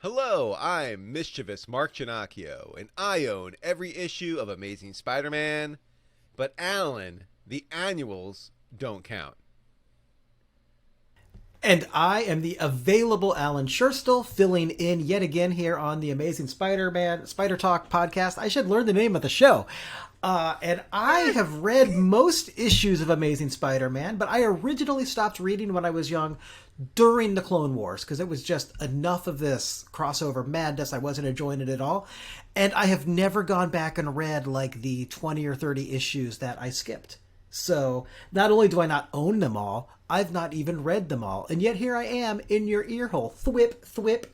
Hello, I'm mischievous Mark Ginocchio, and I own every issue of Amazing Spider-Man, but Alan, the annuals don't count. And I am the available Alan Scherstl, filling in yet again here on the Amazing Spider-Man Spider Talk podcast. I should learn the name of the show. And I have read most issues of Amazing Spider-Man, but I originally stopped reading when I was young during the Clone Wars because it was just enough of this crossover madness. I wasn't enjoying it at all. And I have never gone back and read like the 20 or 30 issues that I skipped. So not only do I not own them all, I've not even read them all. And yet here I am in your ear hole. Thwip, thwip.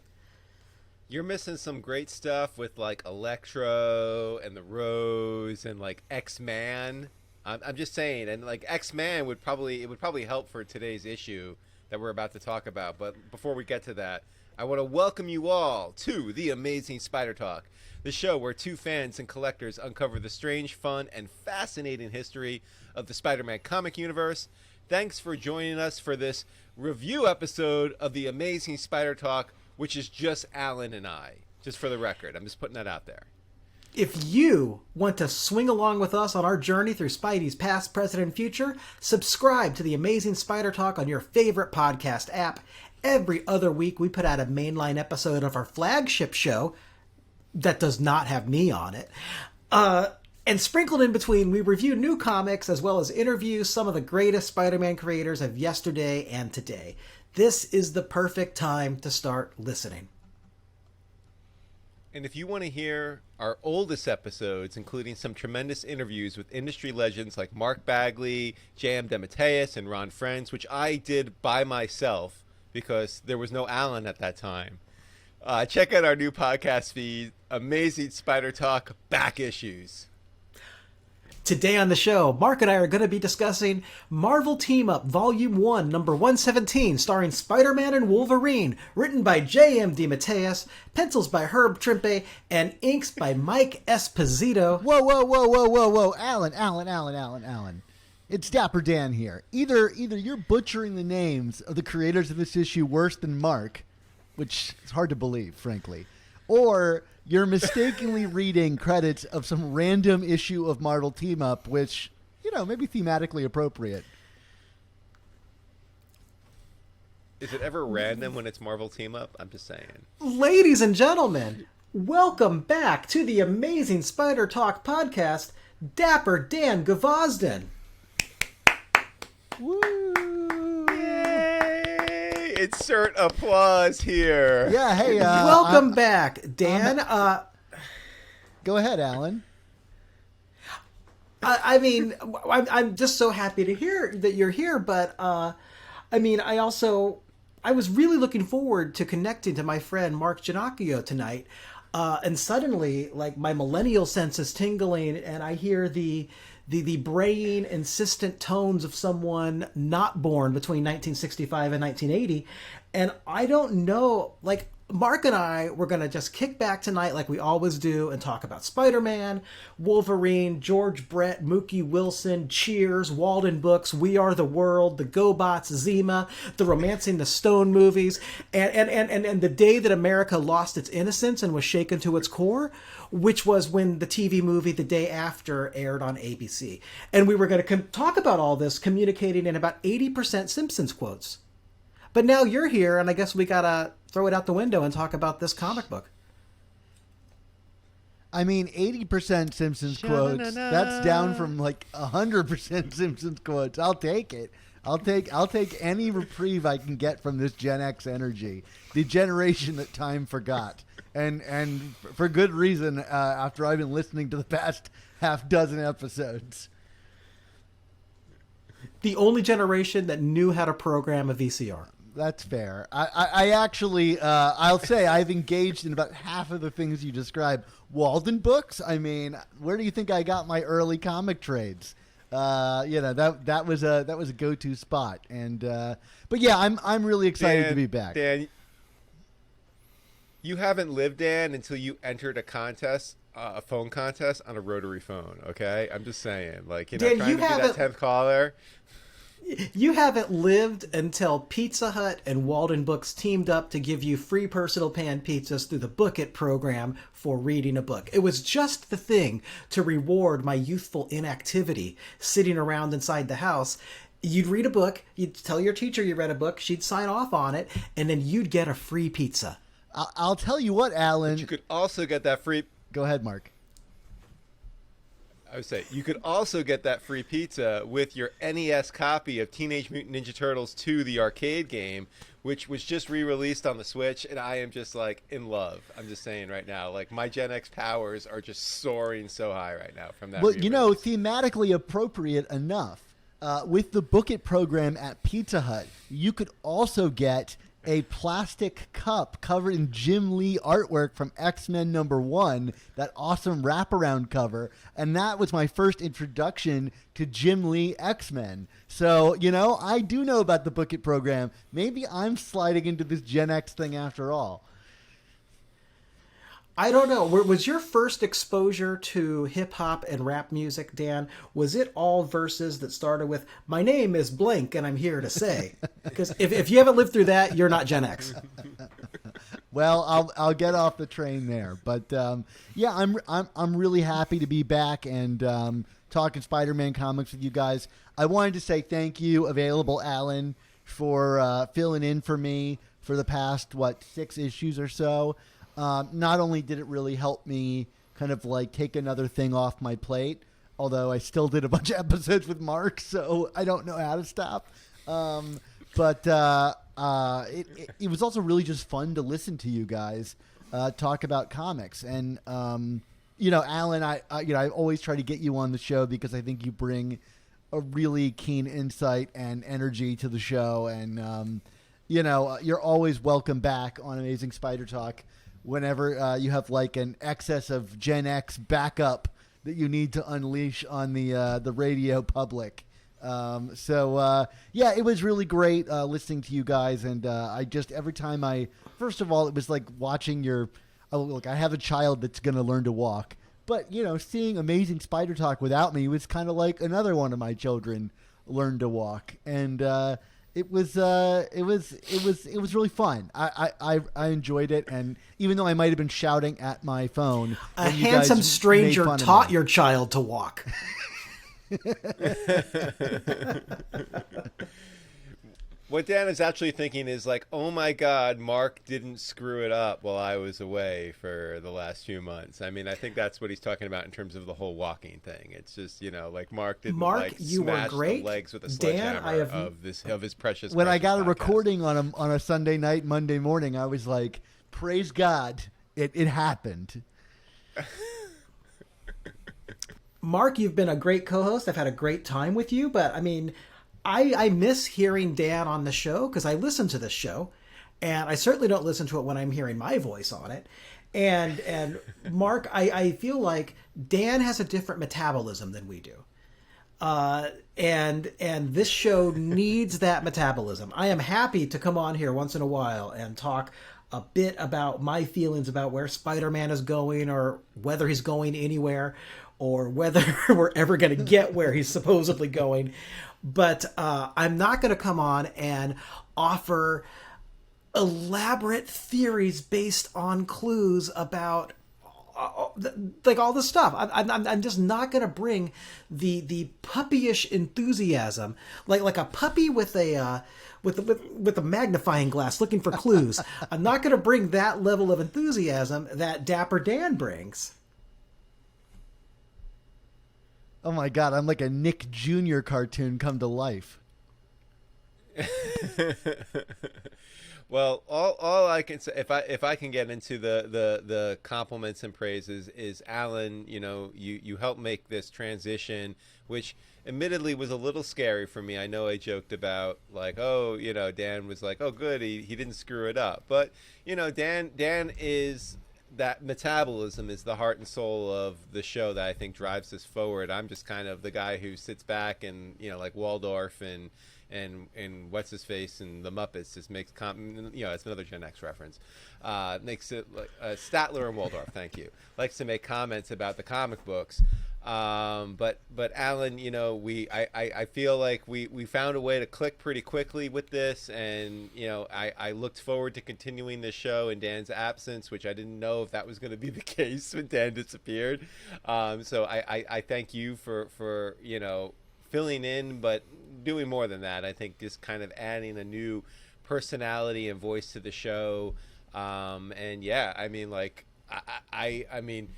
You're missing some great stuff with like Electro and the Rose and like X-Man. I'm just saying, and like X-Man would probably help for today's issue that we're about to talk about. But before we get to that, I want to welcome you all to the Amazing Spider Talk, the show where two fans and collectors uncover the strange, fun, and fascinating history of the Spider-Man comic universe. Thanks for joining us for this review episode of the Amazing Spider Talk, which is just Alan and I. Just for the record, I'm just putting that out there. If you want to swing along with us on our journey through Spidey's past, present, and future, subscribe to the Amazing Spider Talk on your favorite podcast app. Every other week, we put out a mainline episode of our flagship show that does not have me on it. And sprinkled in between, we review new comics as well as interview some of the greatest Spider-Man creators of yesterday and today. This is the perfect time to start listening. And if you want to hear our oldest episodes, including some tremendous interviews with industry legends like Mark Bagley, J.M. DeMatteis, and Ron Frenz, which I did by myself because there was no Alan at that time, check out our new podcast feed, Amazing Spider Talk Back Issues. Today on the show, Mark and I are going to be discussing Marvel Team Up Volume 1, number 117, starring Spider-Man and Wolverine, written by J.M. DeMatteis, pencils by Herb Trimpe, and inks by Mike Esposito. Whoa. Alan. It's Dapper Dan here. Either you're butchering the names of the creators of this issue worse than Mark, which is hard to believe, frankly, or you're mistakenly reading credits of some random issue of Marvel Team Up, which, may be thematically appropriate. Is it ever random when it's Marvel Team Up? I'm just saying. Ladies and gentlemen, welcome back to the Amazing Spider Talk podcast, Dapper Dan Gvozden. Woo! Insert applause here. Yeah, hey. Welcome back, Dan. Go ahead, Alan. I'm just so happy to hear that you're here, but I was really looking forward to connecting to my friend Mark Ginocchio tonight, and suddenly, like, my millennial sense is tingling, and I hear the braying, insistent tones of someone not born between 1965 and 1980. And I don't know, like, Mark and I were going to just kick back tonight like we always do and talk about Spider-Man, Wolverine, George Brett, Mookie Wilson, Cheers, Walden Books, We Are the World, The GoBots, Zima, the Romancing the Stone movies, and the day that America lost its innocence and was shaken to its core, which was when the TV movie The Day After aired on ABC. And we were going to talk about all this, communicating in about 80% Simpsons quotes. But now you're here, and I guess we got to throw it out the window and talk about this comic book. I mean, 80% Simpsons quotes. That's down from like 100% Simpsons quotes. I'll take it. I'll take any reprieve I can get from this Gen X energy, the generation that time forgot, and for good reason. After I've been listening to the past half dozen episodes, the only generation that knew how to program a VCR. That's fair. I actually, I'll say I've engaged in about half of the things you described. Walden Books. I mean, where do you think I got my early comic trades? That was a go-to spot. And but yeah, I'm really excited to be back. Dan, you haven't lived, Dan, until you entered a contest, a phone contest on a rotary phone. Okay, I'm just saying, like, Dan, trying to be that 10th caller. You haven't lived until Pizza Hut and Walden Books teamed up to give you free personal pan pizzas through the Book It program for reading a book. It was just the thing to reward my youthful inactivity sitting around inside the house. You'd read a book, you'd tell your teacher you read a book, she'd sign off on it, and then you'd get a free pizza. I'll tell you what, Alan. But you could also get that free. Go ahead, Mark. I would say you could also get that free pizza with your NES copy of Teenage Mutant Ninja Turtles 2, the arcade game, which was just re-released on the Switch, and I am just like in love. I'm just saying right now, like my Gen X powers are just soaring so high right now from that. Well, re-release. thematically appropriate enough. With the Book It program at Pizza Hut, you could also get a plastic cup covered in Jim Lee artwork from X-Men #1, that awesome wraparound cover. And that was my first introduction to Jim Lee X-Men. So, I do know about the Book It program. Maybe I'm sliding into this Gen X thing after all. I don't know. Was your first exposure to hip hop and rap music, Dan? Was it all verses that started with "My name is blank and I'm here to say"? Because if you haven't lived through that, you're not Gen X. Well, I'll get off the train there, but I'm really happy to be back and talking Spider-Man comics with you guys. I wanted to say thank you, Available Alan, for filling in for me for the past 6 issues or so. Not only did it really help me kind of like take another thing off my plate, although I still did a bunch of episodes with Mark, so I don't know how to stop. But it was also really just fun to listen to you guys talk about comics. And, Alan, I always try to get you on the show because I think you bring a really keen insight and energy to the show. And, you're always welcome back on Amazing Spider Talk whenever you have like an excess of Gen X backup that you need to unleash on the radio public. It was really great listening to you guys, and every time first of all, it was like watching I have a child that's going to learn to walk, but seeing Amazing Spider Talk without me was kind of like another one of my children learned to walk, and it was really fun. I enjoyed it, and even though I might have been shouting at my phone, a handsome stranger taught your child to walk. What Dan is actually thinking is like, oh my God, Mark didn't screw it up while I was away for the last few months. I mean, I think that's what he's talking about in terms of the whole walking thing. It's just, like Mark didn't you smash were great. the legs with a sledgehammer Dan, of his precious. When I got a podcast. recording on a Sunday night, Monday morning, I was like, praise God, it happened. Mark, you've been a great co-host. I've had a great time with you, but I mean, I miss hearing Dan on the show because I listen to this show, and I certainly don't listen to it when I'm hearing my voice on it. And Mark, I feel like Dan has a different metabolism than we do. And this show needs that metabolism. I am happy to come on here once in a while and talk a bit about my feelings about where Spider-Man is going, or whether he's going anywhere, or whether we're ever going to get where he's supposedly going. But I'm not going to come on and offer elaborate theories based on clues about like all this stuff. I'm just not going to bring the puppyish enthusiasm, like a puppy with a magnifying glass looking for clues. I'm not going to bring that level of enthusiasm that Dapper Dan brings. Oh my God, I'm like a Nick Jr. cartoon come to life. Well, all I can say, if I can get into the compliments and praises, is Alan, you helped make this transition, which admittedly was a little scary for me. I know I joked about like, Dan was like, oh good, he didn't screw it up, but Dan is. That metabolism is the heart and soul of the show that I think drives this forward. I'm just kind of the guy who sits back and like Waldorf and what's his face and the Muppets just makes it's another Gen X reference. Makes it like Statler and Waldorf. Thank you. Likes to make comments about the comic books. But Alan, you know, I feel like we found a way to click pretty quickly with this, and you know, I looked forward to continuing this show in Dan's absence, which I didn't know if that was going to be the case when Dan disappeared. So I thank you for you know, filling in, but doing more than that. I think just kind of adding a new personality and voice to the show. And yeah, I mean, like I mean,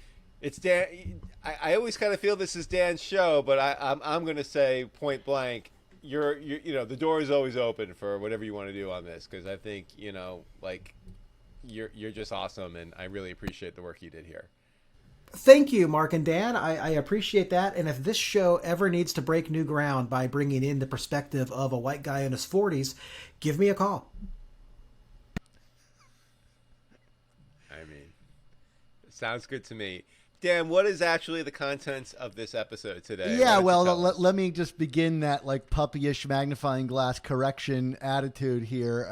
it's Dan. I always kind of feel this is Dan's show, but I'm going to say point blank, you're you know, the door is always open for whatever you want to do on this, because I think, you know, like you're just awesome, and I really appreciate the work you did here. Thank you, Mark and Dan. I appreciate that. And if this show ever needs to break new ground by bringing in the perspective of a white guy in his 40s, give me a call. I mean, sounds good to me. Dan, what is actually the contents of this episode today? Yeah, well, let me just begin that like puppyish magnifying glass correction attitude here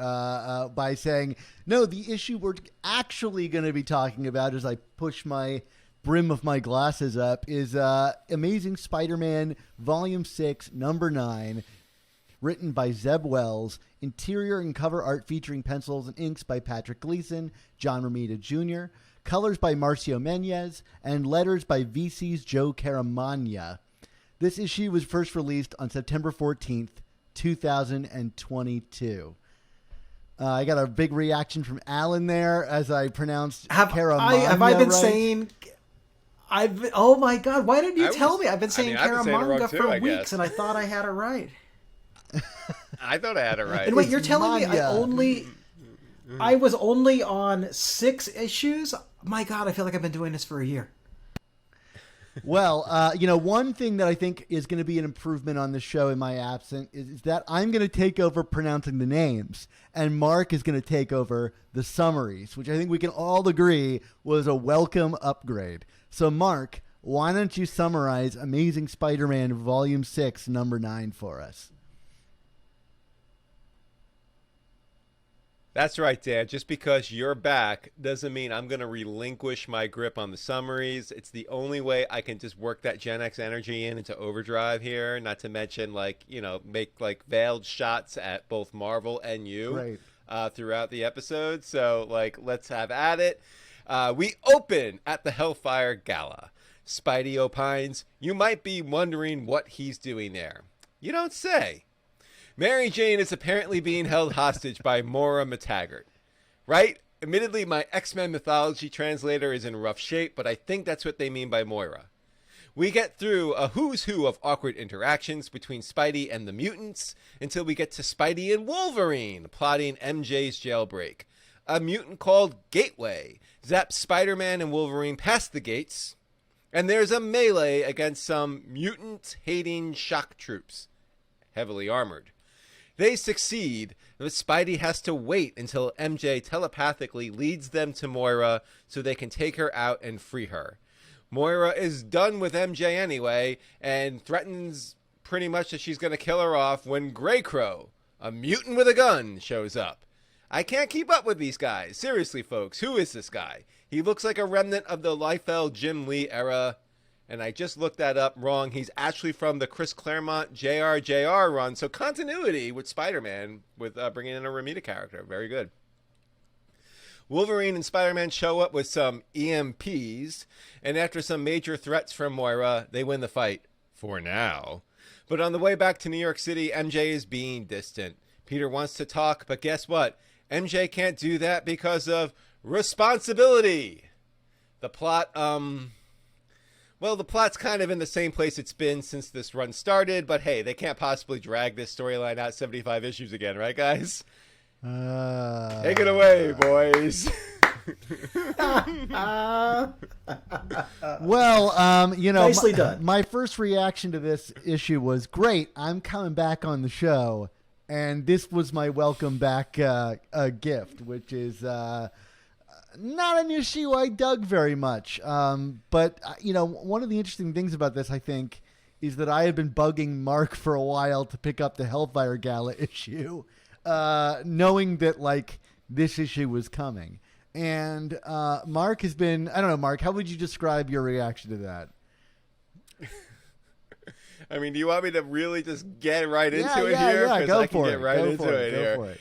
by saying, no, the issue we're actually going to be talking about, as I push my brim of my glasses up, is Amazing Spider-Man Volume 6, Number 9, written by Zeb Wells, interior and cover art featuring pencils and inks by Patrick Gleason, John Romita Jr., colors by Marcio Menyz, and letters by VC's Joe Caramagna. This issue was first released on September 14th, 2022. I got a big reaction from Alan there as I pronounced Caramagna. Have I been right? saying... oh my God, why didn't you tell me? I've been saying Caramagna for weeks, and I thought I had it right. I thought I had it right. And wait, you're telling me I was only on 6 issues? My God, I feel like I've been doing this for a year. Well, you know, one thing that I think is going to be an improvement on the show in my absence is that I'm going to take over pronouncing the names, and Mark is going to take over the summaries, which I think we can all agree was a welcome upgrade. So, Mark, why don't you summarize Amazing Spider-Man Volume 6, Number 9 for us? That's right, Dan. Just because you're back doesn't mean I'm going to relinquish my grip on the summaries. It's the only way I can just work that Gen X energy into overdrive here, not to mention, like, you know, make like veiled shots at both Marvel and you throughout the episode. So, like, let's have at it. We open at the Hellfire Gala. Spidey opines, you might be wondering what he's doing there. You don't say. Mary Jane is apparently being held hostage by Moira McTaggart. Right? Admittedly, my X-Men mythology translator is in rough shape, but I think that's what they mean by Moira. We get through a who's who of awkward interactions between Spidey and the mutants until we get to Spidey and Wolverine plotting MJ's jailbreak. A mutant called Gateway zaps Spider-Man and Wolverine past the gates, and there's a melee against some mutant-hating shock troops, heavily armored. They succeed, but Spidey has to wait until MJ telepathically leads them to Moira so they can take her out and free her. Moira is done with MJ anyway and threatens pretty much that she's going to kill her off when Grey Crow, a mutant with a gun, shows up. I can't keep up with these guys. Seriously, folks, who is this guy? He looks like a remnant of the Liefeld Jim Lee era. And I just looked that up wrong. He's actually from the Chris Claremont JR run. So continuity with Spider-Man with bringing in a Romita character. Very good. Wolverine and Spider-Man show up with some EMPs. And after some major threats from Moira, they win the fight. For now. But on the way back to New York City, MJ is being distant. Peter wants to talk, but guess what? MJ can't do that because of responsibility. The plot, well, the plot's kind of in the same place it's been since this run started, but hey, they can't possibly drag this storyline out 75 issues again, right, guys? Take it away, boys. Well, you know, nicely done. My first reaction to this issue was, great, I'm coming back on the show, and this was my welcome back gift, which is... not an issue I dug very much. But, you know, one of the interesting things about this, I think, is that I had been bugging Mark for a while to pick up the Hellfire Gala issue, knowing that, like, this issue was coming. And Mark has been, I don't know, Mark, how would you describe your reaction to that? I mean, do you want me to really just get right into it yeah, here? yeah, 'Cause go I can for get it. right Go into for it it. here. Go for it.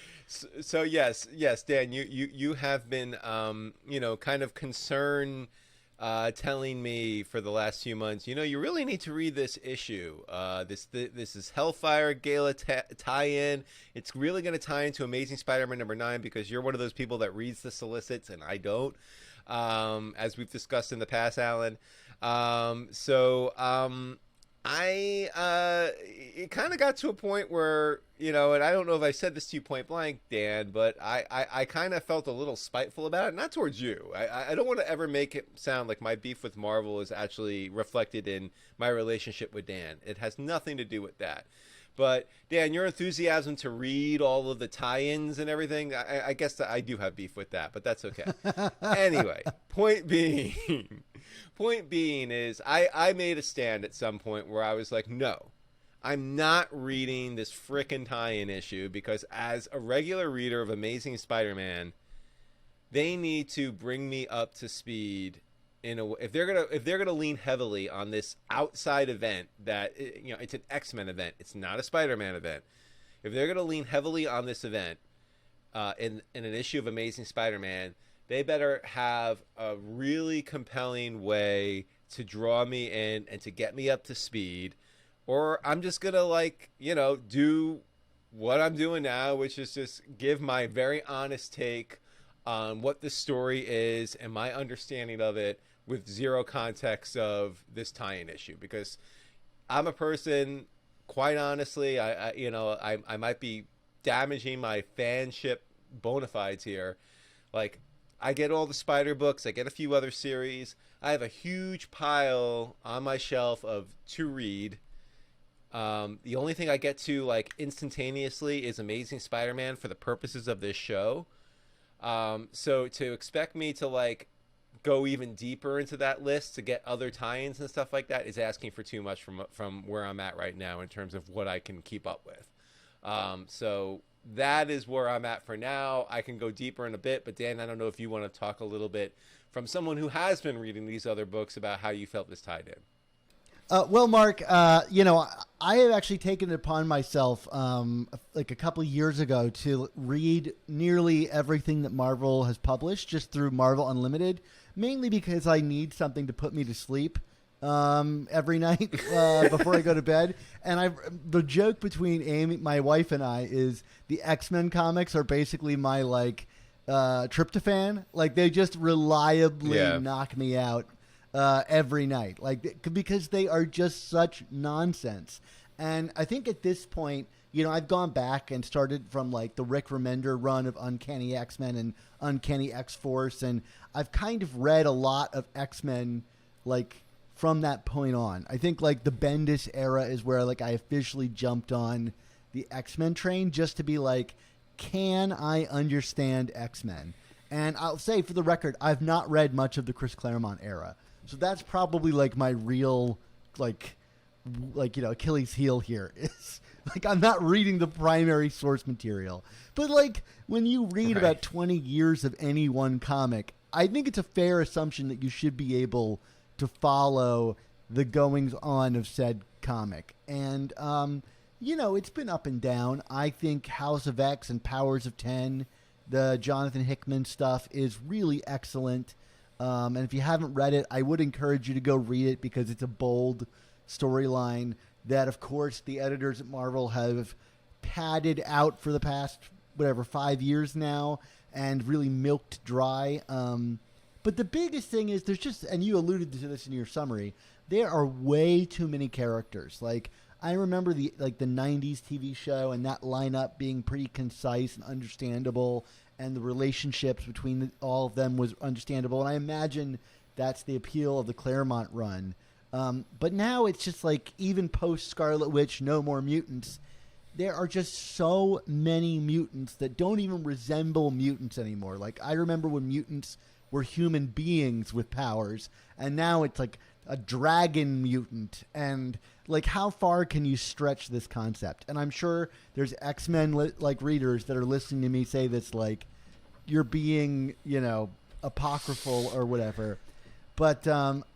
So yes, Dan, you have been kind of concerned, telling me for the last few months, you really need to read this issue. This is Hellfire Gala tie-in. It's really going to tie into Amazing Spider-Man #9 because you're one of those people that reads the solicits and I don't, as we've discussed in the past, Alan. It kind of got to a point where, and I don't know if I said this to you point blank, Dan, but I kind of felt a little spiteful about it. Not towards you. I don't want to ever make it sound like my beef with Marvel is actually reflected in my relationship with Dan. It has nothing to do with that. But Dan, your enthusiasm to read all of the tie-ins and everything, I guess that I do have beef with that, but that's okay. Anyway, point being is I made a stand at some point where I was like, no, I'm not reading this frickin' tie-in issue because as a regular reader of Amazing Spider-Man, they need to bring me up to speed. If they're gonna lean heavily on this outside event that it's an X-Men event, it's not a Spider-Man event. If they're gonna lean heavily on this event in an issue of Amazing Spider-Man, they better have a really compelling way to draw me in and to get me up to speed, or I'm just gonna do what I'm doing now, which is just give my very honest take on what the story is and my understanding of it, with zero context of this tie-in issue, because I'm a person, quite honestly, I might be damaging my fanship bona fides here. Like, I get all the Spider books, I get a few other series. I have a huge pile on my shelf to read. The only thing I get to instantaneously is Amazing Spider-Man for the purposes of this show. So to expect me to go even deeper into that list to get other tie-ins and stuff like that is asking for too much from where I'm at right now in terms of what I can keep up with. So that is where I'm at for now. I can go deeper in a bit, but Dan, I don't know if you want to talk a little bit from someone who has been reading these other books about how you felt this tied in. Well, Mark, I have actually taken it upon myself a couple of years ago to read nearly everything that Marvel has published just through Marvel Unlimited, mainly because I need something to put me to sleep every night before I go to bed. And the joke between Amy, my wife, and I is the X-Men comics are basically my tryptophan. They just reliably knock me out every night, because they are just such nonsense. And I think at this point, I've gone back and started from the Rick Remender run of Uncanny X-Men and Uncanny X-Force, and I've kind of read a lot of X-Men from that point on. I think the Bendis era is where I officially jumped on the X-Men train just to be can I understand X-Men? And I'll say for the record, I've not read much of the Chris Claremont era. So that's probably my real Achilles heel here is I'm not reading the primary source material. But when you read about 20 years of any one comic, I think it's a fair assumption that you should be able to follow the goings on of said comic. And it's been up and down. I think House of X and Powers of 10, the Jonathan Hickman stuff is really excellent. And if you haven't read it, I would encourage you to go read it because it's a bold storyline that, of course, the editors at Marvel have padded out for the past, 5 years now and really milked dry. But the biggest thing is there's just, and you alluded to this in your summary, there are way too many characters. I remember the 90s TV show and that lineup being pretty concise and understandable, and the relationships between all of them was understandable. And I imagine that's the appeal of the Claremont run. But now it's just even post Scarlet Witch, No More Mutants, there are just so many mutants that don't even resemble mutants anymore. I remember when mutants were human beings with powers, and now it's a dragon mutant. And how far can you stretch this concept? And I'm sure there's X-Men readers that are listening to me say this you're being apocryphal or whatever. But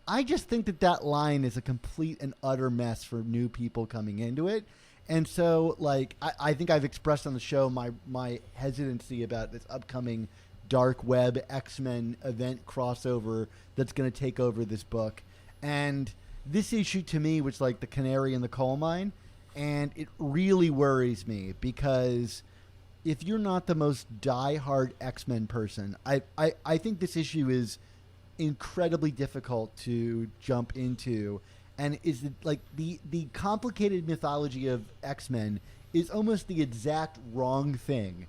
I just think that line is a complete and utter mess for new people coming into it. And so, like, I think I've expressed on the show my hesitancy about this upcoming dark web X-Men event crossover that's going to take over this book. And this issue to me was like the canary in the coal mine. And it really worries me because if you're not the most diehard X-Men person, I think this issue is incredibly difficult to jump into. And is like the complicated mythology of X-Men is almost the exact wrong thing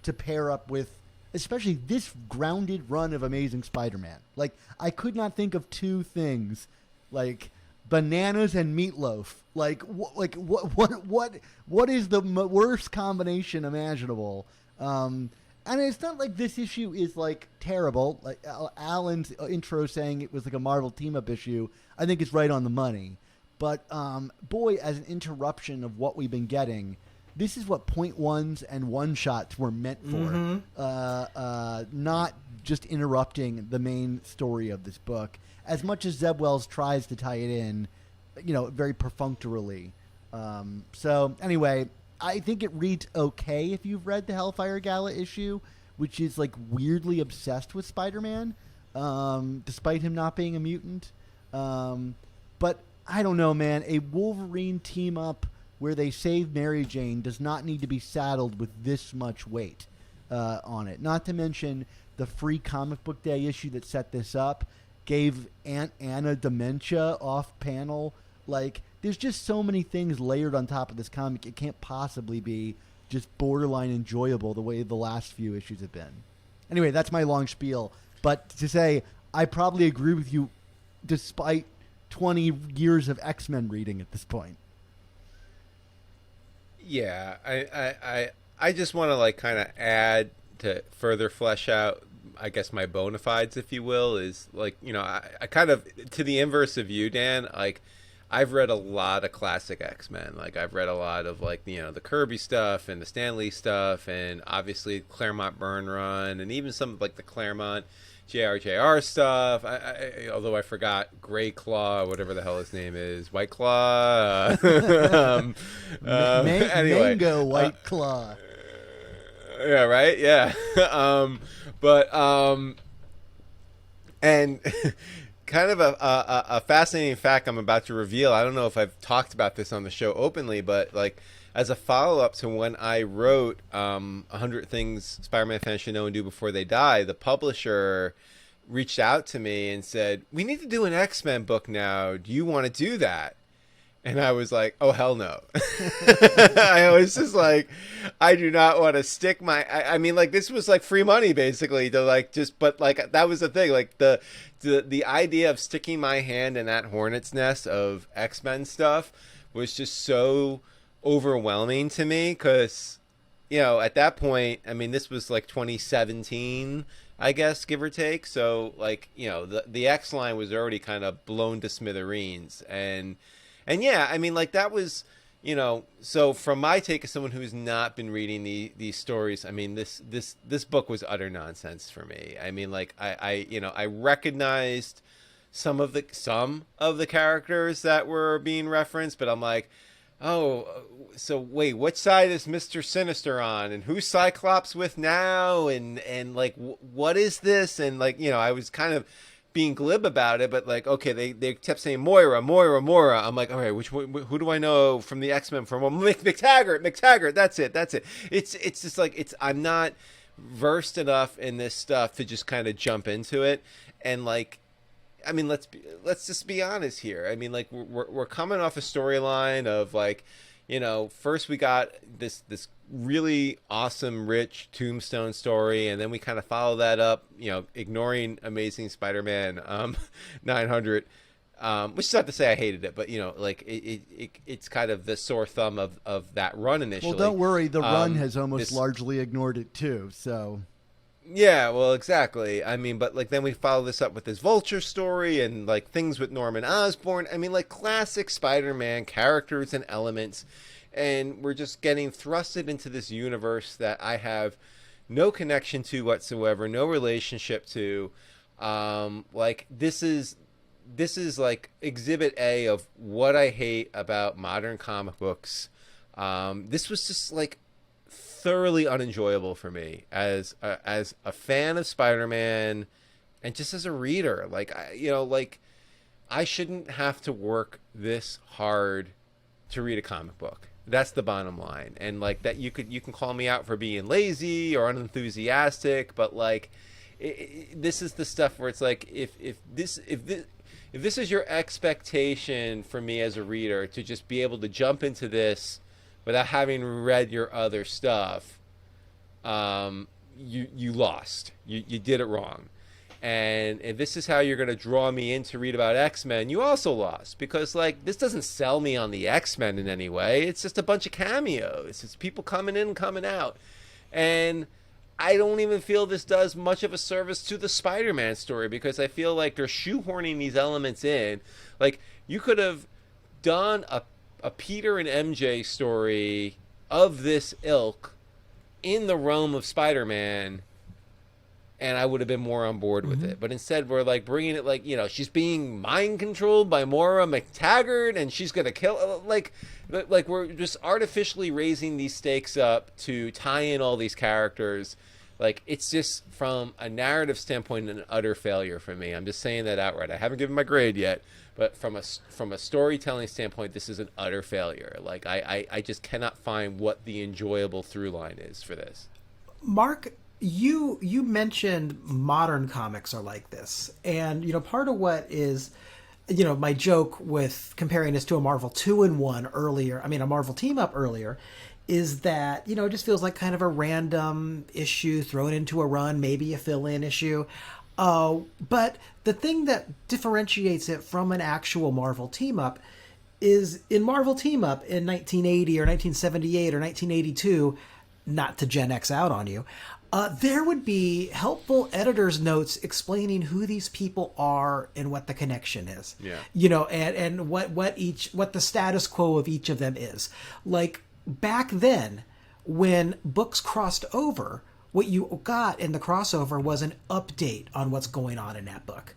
to pair up with, especially this grounded run of Amazing Spider-Man. Like, I could not think of two things, like bananas and meatloaf. Like what is the worst combination imaginable? And it's not like this issue is like terrible. Like Alan's intro saying it was like a Marvel team-up issue, I think it's right on the money. But boy, as an interruption of what we've been getting, this is what point ones and one shots were meant for. Not just interrupting the main story of this book. As much as Zeb Wells tries to tie it in, very perfunctorily. So anyway, I think it reads okay if you've read the Hellfire Gala issue, which is like weirdly obsessed with Spider-Man, despite him not being a mutant. But I don't know, man. A Wolverine team up where they save Mary Jane does not need to be saddled with this much weight on it. Not to mention the free comic book day issue that set this up gave Aunt Anna dementia off panel. Like, there's just so many things layered on top of this comic. It can't possibly be just borderline enjoyable the way the last few issues have been. Anyway, that's my long spiel. But to say, I probably agree with you despite 20 years of X-Men reading at this point. Yeah, I just want to like kind of add to further flesh out, I guess, my bona fides, if you will, is like, I kind of, to the inverse of you, Dan, like, I've read a lot of classic X-Men. Like, I've read a lot of, like, the Kirby stuff and the Stan Lee stuff and obviously Claremont Byrne run and even some of, like, the Claremont JRJR stuff. Although I forgot Gray Claw, whatever the hell his name is. White Claw. Anyway. Mango White Claw. Yeah, right? Yeah. And kind of a fascinating fact I'm about to reveal. I don't know if I've talked about this on the show openly, but like as a follow-up to when I wrote 100 Things Spider-Man fans should know and do before they die, the publisher reached out to me and said, "We need to do an X-Men book now. Do you want to do that?" And I was like, "Oh, hell no." I was just like, I do not want to stick my, I mean, like, this was like free money basically to like, just, but like, that was the thing. Like the idea of sticking my hand in that hornet's nest of X-Men stuff was just so overwhelming to me. 'Cause, at that point, I mean, this was like 2017, I guess, give or take. So like, the X line was already kind of blown to smithereens. And yeah, I mean, like, that was, so from my take as someone who's not been reading these stories, I mean, this book was utter nonsense for me. I mean, like, I recognized some of the characters that were being referenced, but I'm like, oh, so wait, which side is Mr. Sinister on, and who's Cyclops with now, and like, what is this? And like, I was kind of being glib about it, but like, okay, they kept saying Moira. I'm like, all right, who do I know from the X-Men from? Well, McTaggart. That's it. It's just like, I'm not versed enough in this stuff to just kind of jump into it. And like, I mean, let's just be honest here. I mean, like, we're coming off a storyline of like, first we got this really awesome, rich Tombstone story, and then we kind of follow that up, ignoring Amazing Spider-Man 900, which is not to say I hated it, but like it's kind of the sore thumb of that run initially. Well, don't worry, the run has almost largely ignored it too. So. Yeah, well, exactly. I mean, but like then we follow this up with this Vulture story and like things with Norman Osborn. I mean, like classic Spider-Man characters and elements. And we're just getting thrusted into this universe that I have no connection to whatsoever, no relationship to. Like, this is this is like exhibit A of what I hate about modern comic books. This was just like thoroughly unenjoyable for me as a fan of Spider-Man, and just as a reader. Like, I shouldn't have to work this hard to read a comic book. That's the bottom line. And like that, you can call me out for being lazy or unenthusiastic, but like, this is the stuff where it's like, if this is your expectation for me as a reader, to just be able to jump into this without having read your other stuff, you lost. You did it wrong. And if this is how you're going to draw me in to read about X-Men, you also lost. Because, like, this doesn't sell me on the X-Men in any way. It's just a bunch of cameos. It's people coming in and coming out. And I don't even feel this does much of a service to the Spider-Man story, because I feel like they're shoehorning these elements in. Like, you could have done a Peter and MJ story of this ilk in the realm of Spider-Man, and I would have been more on board with it. But instead, we're like bringing it like, she's being mind controlled by Moira McTaggart, and she's gonna kill. Like we're just artificially raising these stakes up to tie in all these characters. Like, it's just, from a narrative standpoint, an utter failure for me. I'm just saying that outright. I haven't given my grade yet, but from a storytelling standpoint, this is an utter failure. Like, I just cannot find what the enjoyable through line is for this. Mark, you mentioned modern comics are like this, and part of what is, my joke with comparing this to a Marvel 2-in-1 earlier, a Marvel team up earlier, is that it just feels like kind of a random issue thrown into a run, maybe a fill-in issue. But the thing that differentiates it from an actual Marvel team up is, in Marvel team up in 1980 or 1978 or 1982, not to Gen X out on you, there would be helpful editor's notes explaining who these people are and what the connection is. Yeah. And what the status quo of each of them is. Like, back then, when books crossed over, what you got in the crossover was an update on what's going on in that book.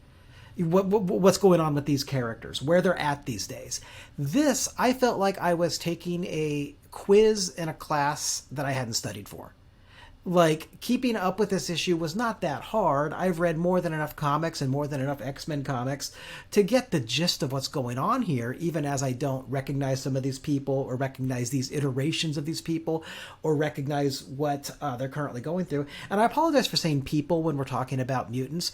What's going on with these characters, where they're at these days. This, I felt like I was taking a quiz in a class that I hadn't studied for. Like, keeping up with this issue was not that hard. I've read more than enough comics and more than enough X-Men comics to get the gist of what's going on here, even as I don't recognize some of these people or recognize these iterations of these people or recognize what they're currently going through. And I apologize for saying people when we're talking about mutants.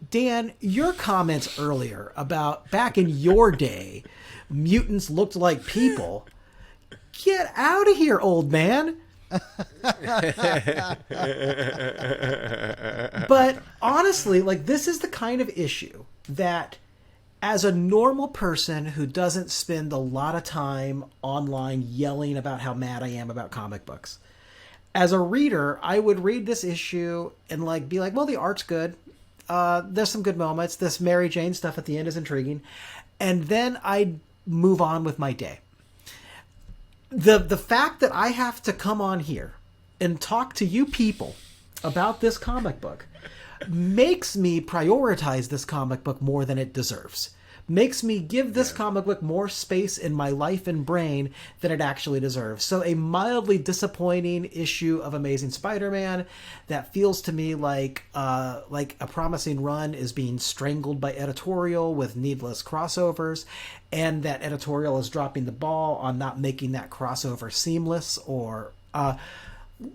Dan, your comments earlier about back in your day, mutants looked like people. Get out of here, old man. But honestly, like, this is the kind of issue that, as a normal person who doesn't spend a lot of time online yelling about how mad I am about comic books, as a reader, I would read this issue and like be like, well, the art's good. There's some good moments. This Mary Jane stuff at the end is intriguing. And then I'd move on with my day. The fact that I have to come on here and talk to you people about this comic book makes me prioritize this comic book more than it deserves. Makes me give this comic book more space in my life and brain than it actually deserves. So a mildly disappointing issue of Amazing Spider-Man that feels to me like a promising run is being strangled by Editorial with needless crossovers, and that Editorial is dropping the ball on not making that crossover seamless, or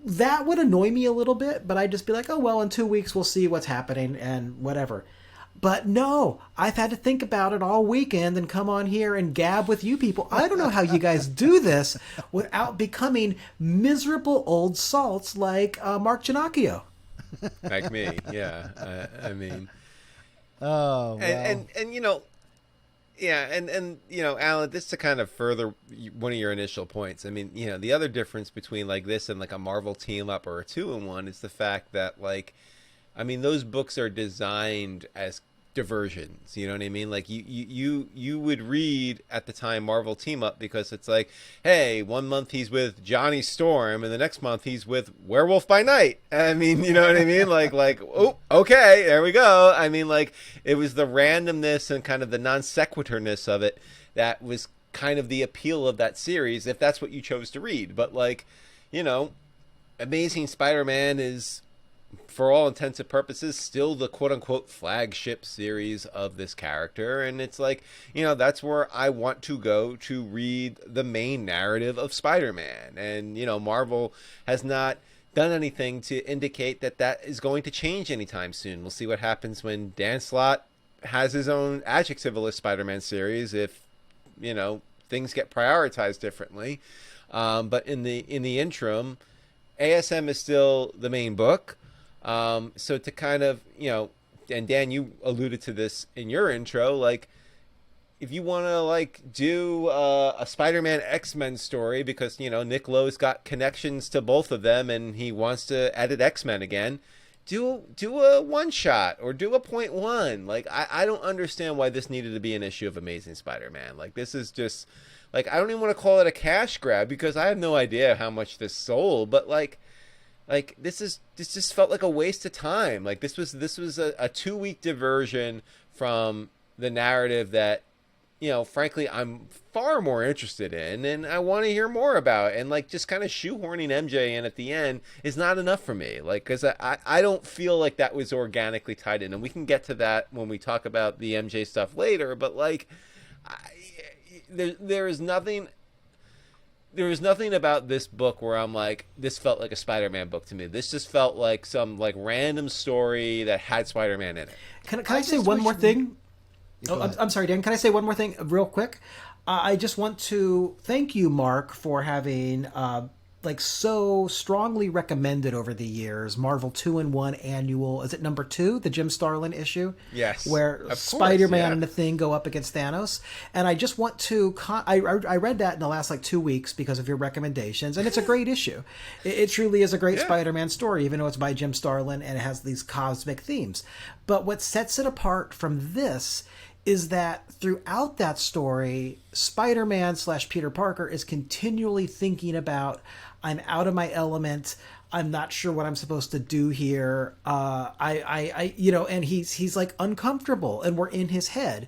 that would annoy me a little bit, but I'd just be like, oh, well, in 2 weeks we'll see what's happening and whatever. But no, I've had to think about it all weekend and come on here and gab with you people. I don't know how you guys do this without becoming miserable old salts like Mark Ginocchio. Like me, yeah. Oh, wow. And yeah, and Alan, this to kind of further one of your initial points. I mean, the other difference between like this and like a Marvel team up or a 2-in-1 is the fact that, like, I mean, those books are designed as diversions. You know what I mean? Like you would read at the time Marvel Team Up because it's like, hey, one month he's with Johnny Storm and the next month he's with Werewolf by Night. I mean, you know what I mean? Like oh, okay, there we go. I mean, like it was the randomness and kind of the non sequiturness of it that was kind of the appeal of that series, if that's what you chose to read. But like, you know, Amazing Spider-Man is, for all intents and purposes, still the quote-unquote flagship series of this character. And it's like, you know, that's where I want to go to read the main narrative of Spider-Man. And, you know, Marvel has not done anything to indicate that that is going to change anytime soon. We'll see what happens when Dan Slott has his own adjectiveless Spider-Man series, if, you know, things get prioritized differently. But in the interim, ASM is still the main book. So to kind of, you know, and Dan, you alluded to this in your intro, like if you want to like do a Spider-Man X-Men story because, you know, Nick Lowe's got connections to both of them and he wants to edit X-Men again, do a one shot or do a .1. Like I don't understand why this needed to be an issue of Amazing Spider-Man. Like this is just like, I don't even want to call it a cash grab because I have no idea how much this sold, but like this just felt like a waste of time. Like this was a 2-week diversion from the narrative that, you know, frankly, I'm far more interested in and I want to hear more about. And like just kind of shoehorning MJ in at the end is not enough for me. Like, because I don't feel like that was organically tied in. And we can get to that when we talk about the MJ stuff later. But like, there is nothing about this book where I'm like, this felt like a Spider-Man book to me. This just felt like some like random story that had Spider-Man in it. Can I say one more thing? I'm sorry, Dan. Can I say one more thing real quick? I just want to thank you, Mark, for having like so strongly recommended over the years Marvel 2-in-1 annual. Is it number 2, the Jim Starlin issue? Yes, where course, Spider-Man and the Thing go up against Thanos. And I just want to I read that in the last like 2 weeks because of your recommendations, and it's a great issue. It truly is a great Spider-Man story, even though it's by Jim Starlin and it has these cosmic themes. But what sets it apart from this is that throughout that story, Spider-Man / Peter Parker is continually thinking about, I'm out of my element. I'm not sure what I'm supposed to do here. You know, and he's like uncomfortable, and we're in his head.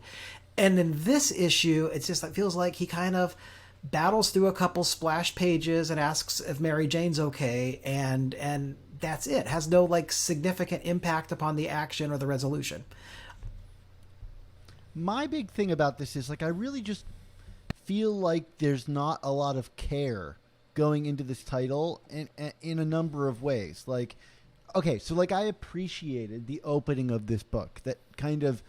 And in this issue, it's just, it feels like he kind of battles through a couple splash pages and asks if Mary Jane's okay, and that's it. Has no like significant impact upon the action or the resolution. My big thing about this is, like, I really just feel like there's not a lot of care going into this title in a number of ways. Like, okay, so, like, I appreciated the opening of this book that kind of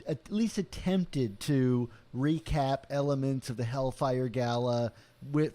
at least attempted to recap elements of the Hellfire Gala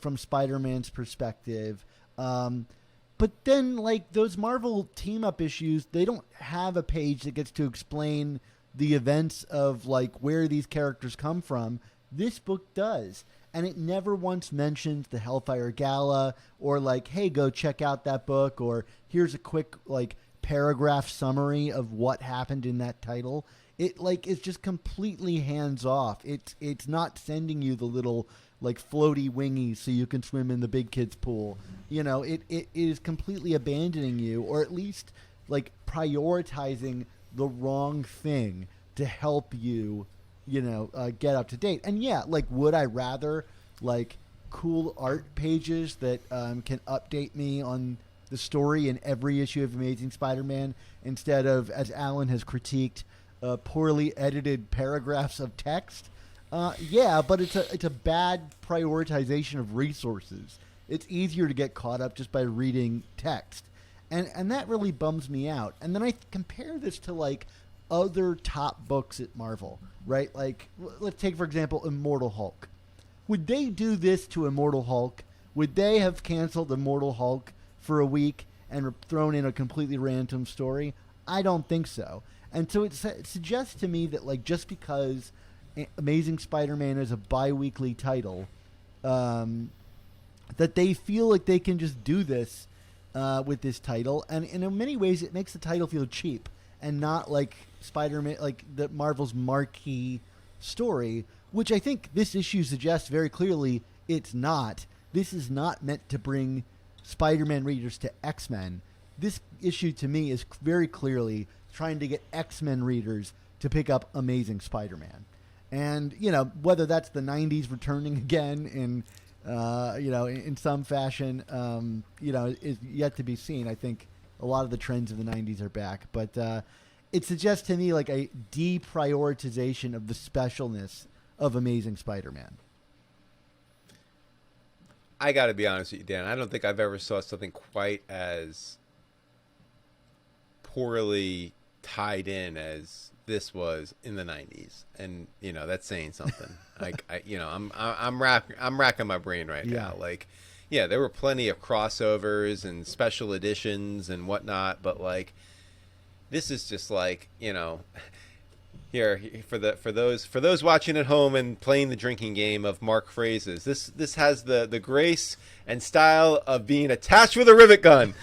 from Spider-Man's perspective. But then, like, those Marvel team-up issues, they don't have a page that gets to explain the events of like where these characters come from. This book does, and it never once mentions the Hellfire Gala or like, hey, go check out that book, or here's a quick like paragraph summary of what happened in that title. It like is just completely hands off. It's not sending you the little like floaty wingies so you can swim in the big kids pool. You know, it is completely abandoning you, or at least like prioritizing the wrong thing to help you, you know, get up to date. And yeah, like, would I rather like cool art pages that can update me on the story in every issue of Amazing Spider-Man instead of, as Alan has critiqued, poorly edited paragraphs of text? Yeah, but it's a bad prioritization of resources. It's easier to get caught up just by reading text. And that really bums me out. And then I compare this to, like, other top books at Marvel, right? Like, let's take, for example, Immortal Hulk. Would they do this to Immortal Hulk? Would they have canceled Immortal Hulk for a week and thrown in a completely random story? I don't think so. And so it suggests to me that, like, just because Amazing Spider-Man is a bi-weekly title, that they feel like they can just do this with this title, and in many ways it makes the title feel cheap and not like Spider-Man, like the Marvel's marquee story, which I think this issue suggests very clearly it's not. This is not meant to bring Spider-Man readers to X-Men. This issue to me is very clearly trying to get X-Men readers to pick up Amazing Spider-Man. And, whether that's the 90s returning again in some fashion, is yet to be seen. I think a lot of the trends of the 90s are back. But it suggests to me like a deprioritization of the specialness of Amazing Spider-Man. I got to be honest with you, Dan. I don't think I've ever saw something quite as poorly tied in as this was in the 90s, and that's saying something. I'm racking my brain right now. Like, there were plenty of crossovers and special editions and whatnot, but like, this is just like, here for those watching at home and playing the drinking game of Mark phrases. This has the grace and style of being attached with a rivet gun.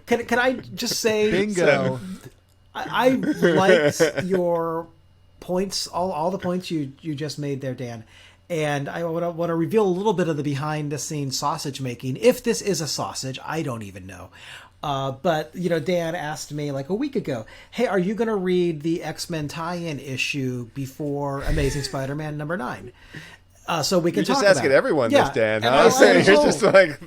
Can I just say, bingo? I liked your points, all the points you just made there, Dan. And I want to reveal a little bit of the behind the scenes sausage making. If this is a sausage, I don't even know. But Dan asked me like a week ago, hey, are you going to read the X-Men tie-in issue before Amazing Spider-Man number 9? So we can talk about it. You're just asking everyone this, Dan. Huh? You're just like...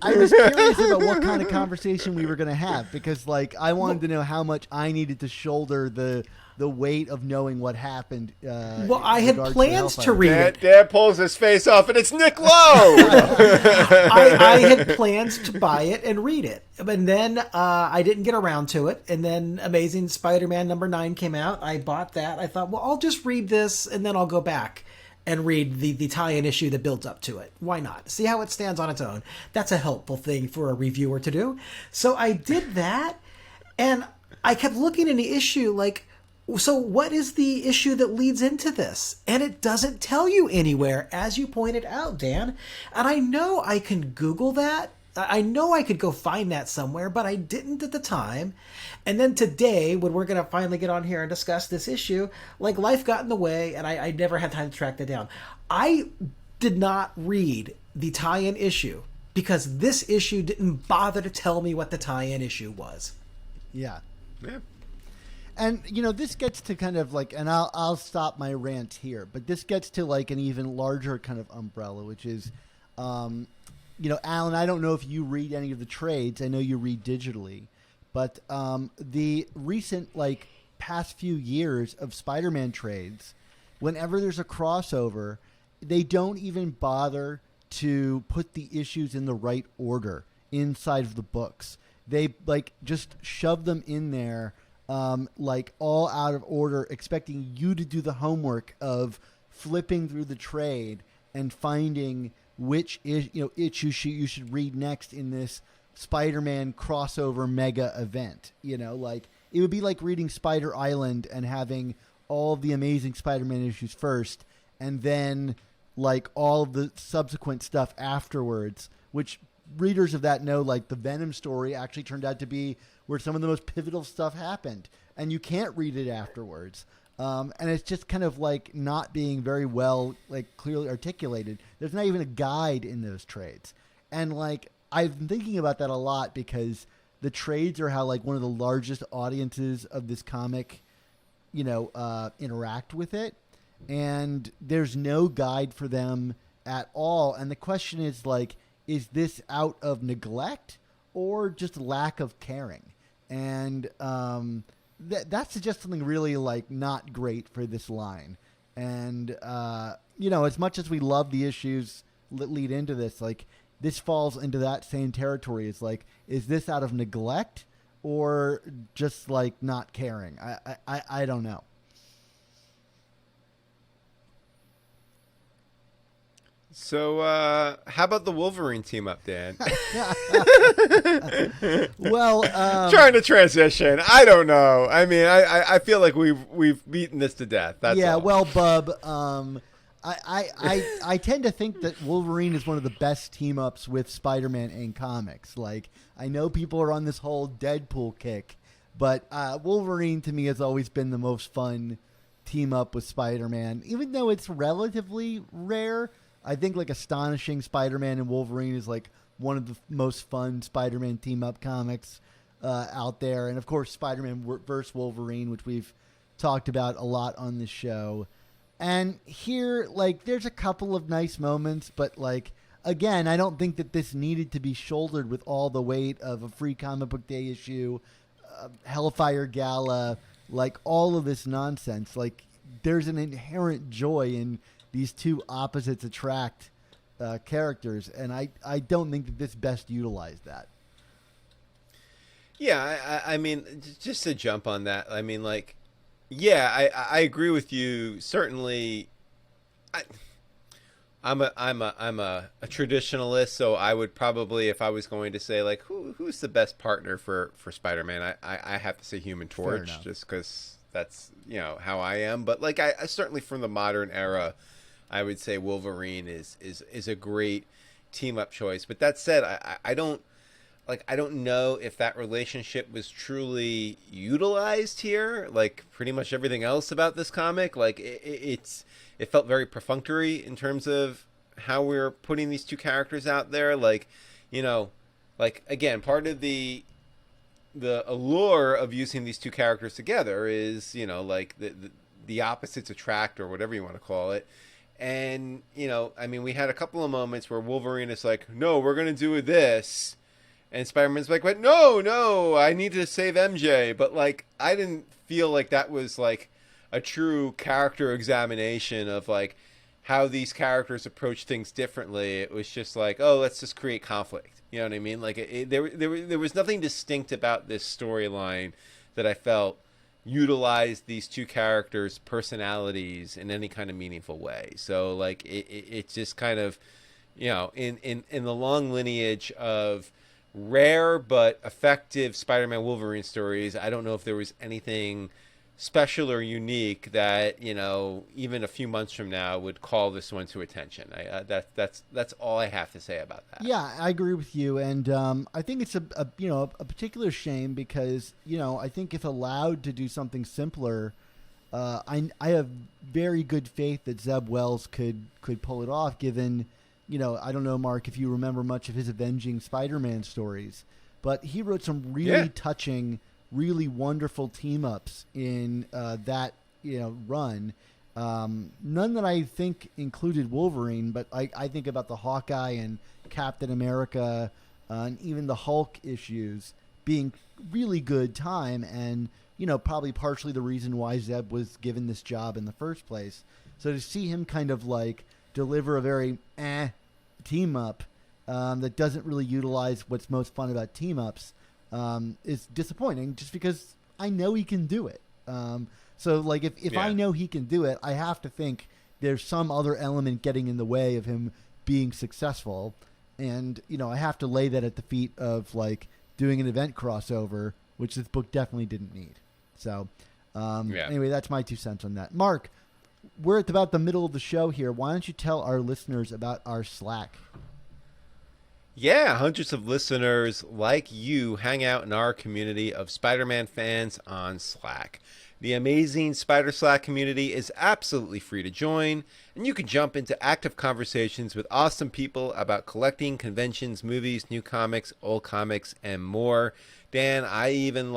I was curious about what kind of conversation we were going to have, because like I wanted to know how much I needed to shoulder the weight of knowing what happened. Well, I had plans to read it. Dad pulls his face off, and it's Nick Lowe. I had plans to buy it and read it, but then I didn't get around to it. And then Amazing Spider-Man number 9 came out. I bought that. I thought, well, I'll just read this, and then I'll go back and read the tie-in issue that builds up to it. Why not? See how it stands on its own. That's a helpful thing for a reviewer to do. So I did that, and I kept looking in the issue like, so what is the issue that leads into this? And it doesn't tell you anywhere, as you pointed out, Dan. And I know I can Google that. I know I could go find that somewhere, but I didn't at the time. And then today, when we're going to finally get on here and discuss this issue, like life got in the way, and I never had time to track that down. I did not read the tie-in issue because this issue didn't bother to tell me what the tie-in issue was. Yeah. Yeah. And, this gets to kind of like, and I'll stop my rant here, but this gets to like an even larger kind of umbrella, which is, Alan, I don't know if you read any of the trades. I know you read digitally, but the recent, like, past few years of Spider-Man trades, whenever there's a crossover, they don't even bother to put the issues in the right order inside of the books. They, like, just shove them in there, like all out of order, expecting you to do the homework of flipping through the trade and finding which issue you should read next in this Spider-Man crossover mega event. Like it would be like reading Spider Island and having all of the Amazing Spider-Man issues first, and then like all of the subsequent stuff afterwards, which readers of that know, like the Venom story actually turned out to be where some of the most pivotal stuff happened, and you can't read it afterwards. And it's just kind of like not being very well, like clearly articulated. There's not even a guide in those trades. And like, I've been thinking about that a lot because the trades are how like one of the largest audiences of this comic, interact with it. And there's no guide for them at all. And the question is like, is this out of neglect or just lack of caring? And that suggests something really like not great for this line. And as much as we love the issues that lead into this, like this falls into that same territory. It's like, is this out of neglect or just like not caring? I don't know. So, how about the Wolverine team up, Dan? Well, trying to transition. I don't know. I mean, I feel like we've beaten this to death. That's all. Well, Bub, I tend to think that Wolverine is one of the best team ups with Spider-Man in comics. Like, I know people are on this whole Deadpool kick, but Wolverine to me has always been the most fun team up with Spider-Man. Even though it's relatively rare, I think like Astonishing Spider-Man and Wolverine is like one of the most fun Spider-Man team up comics out there. And of course, Spider-Man versus Wolverine, which we've talked about a lot on the show. And here, like, there's a couple of nice moments, but, like, again, I don't think that this needed to be shouldered with all the weight of a Free Comic Book Day issue, Hellfire Gala, like, all of this nonsense. Like, there's an inherent joy in these two opposites attract characters, and I don't think that this best utilized that. Yeah, I mean, just to jump on that, I mean, like, yeah, I agree with you. Certainly, I'm a traditionalist, so I would probably, if I was going to say like who's the best partner for Spider-Man, I have to say Human Torch, just because that's how I am. But like I certainly from the modern era, I would say Wolverine is a great team up choice. But that said, I don't. Like, I don't know if that relationship was truly utilized here. Like, pretty much everything else about this comic, like, it felt very perfunctory in terms of how we're putting these two characters out there. Like, like, again, part of the allure of using these two characters together is, like, the opposites attract, or whatever you want to call it. And, I mean, we had a couple of moments where Wolverine is like, no, we're going to do this. And Spider-Man's like, but no, I need to save MJ. But, like, I didn't feel like that was, like, a true character examination of, like, how these characters approach things differently. It was just like, oh, let's just create conflict. You know what I mean? Like, there was nothing distinct about this storyline that I felt utilized these two characters' personalities in any kind of meaningful way. So, like, it just kind of, in the long lineage of rare but effective Spider-Man Wolverine stories, I don't know if there was anything special or unique that even a few months from now would call this one to attention. That's all I have to say about that. Yeah, I agree with you, and I think it's a particular shame because I think if allowed to do something simpler, I have very good faith that Zeb Wells could pull it off, given. I don't know, Mark, if you remember much of his Avenging Spider-Man stories, but he wrote some really touching, really wonderful team-ups in that run. None that I think included Wolverine, but I think about the Hawkeye and Captain America and even the Hulk issues being really good time and, probably partially the reason why Zeb was given this job in the first place. So to see him kind of like deliver a very team up that doesn't really utilize what's most fun about team ups is disappointing, just because I know he can do it. So like if I know he can do it, I have to think there's some other element getting in the way of him being successful, and I have to lay that at the feet of like doing an event crossover, which this book definitely didn't need. So anyway, that's my 2 cents on that. Mark, we're at about the middle of the show here. Why don't you tell our listeners about our Slack? Yeah, hundreds of listeners like you hang out in our community of Spider-Man fans on Slack. The amazing Spider Slack community is absolutely free to join, and you can jump into active conversations with awesome people about collecting, conventions, movies, new comics, old comics, and more. Dan, I even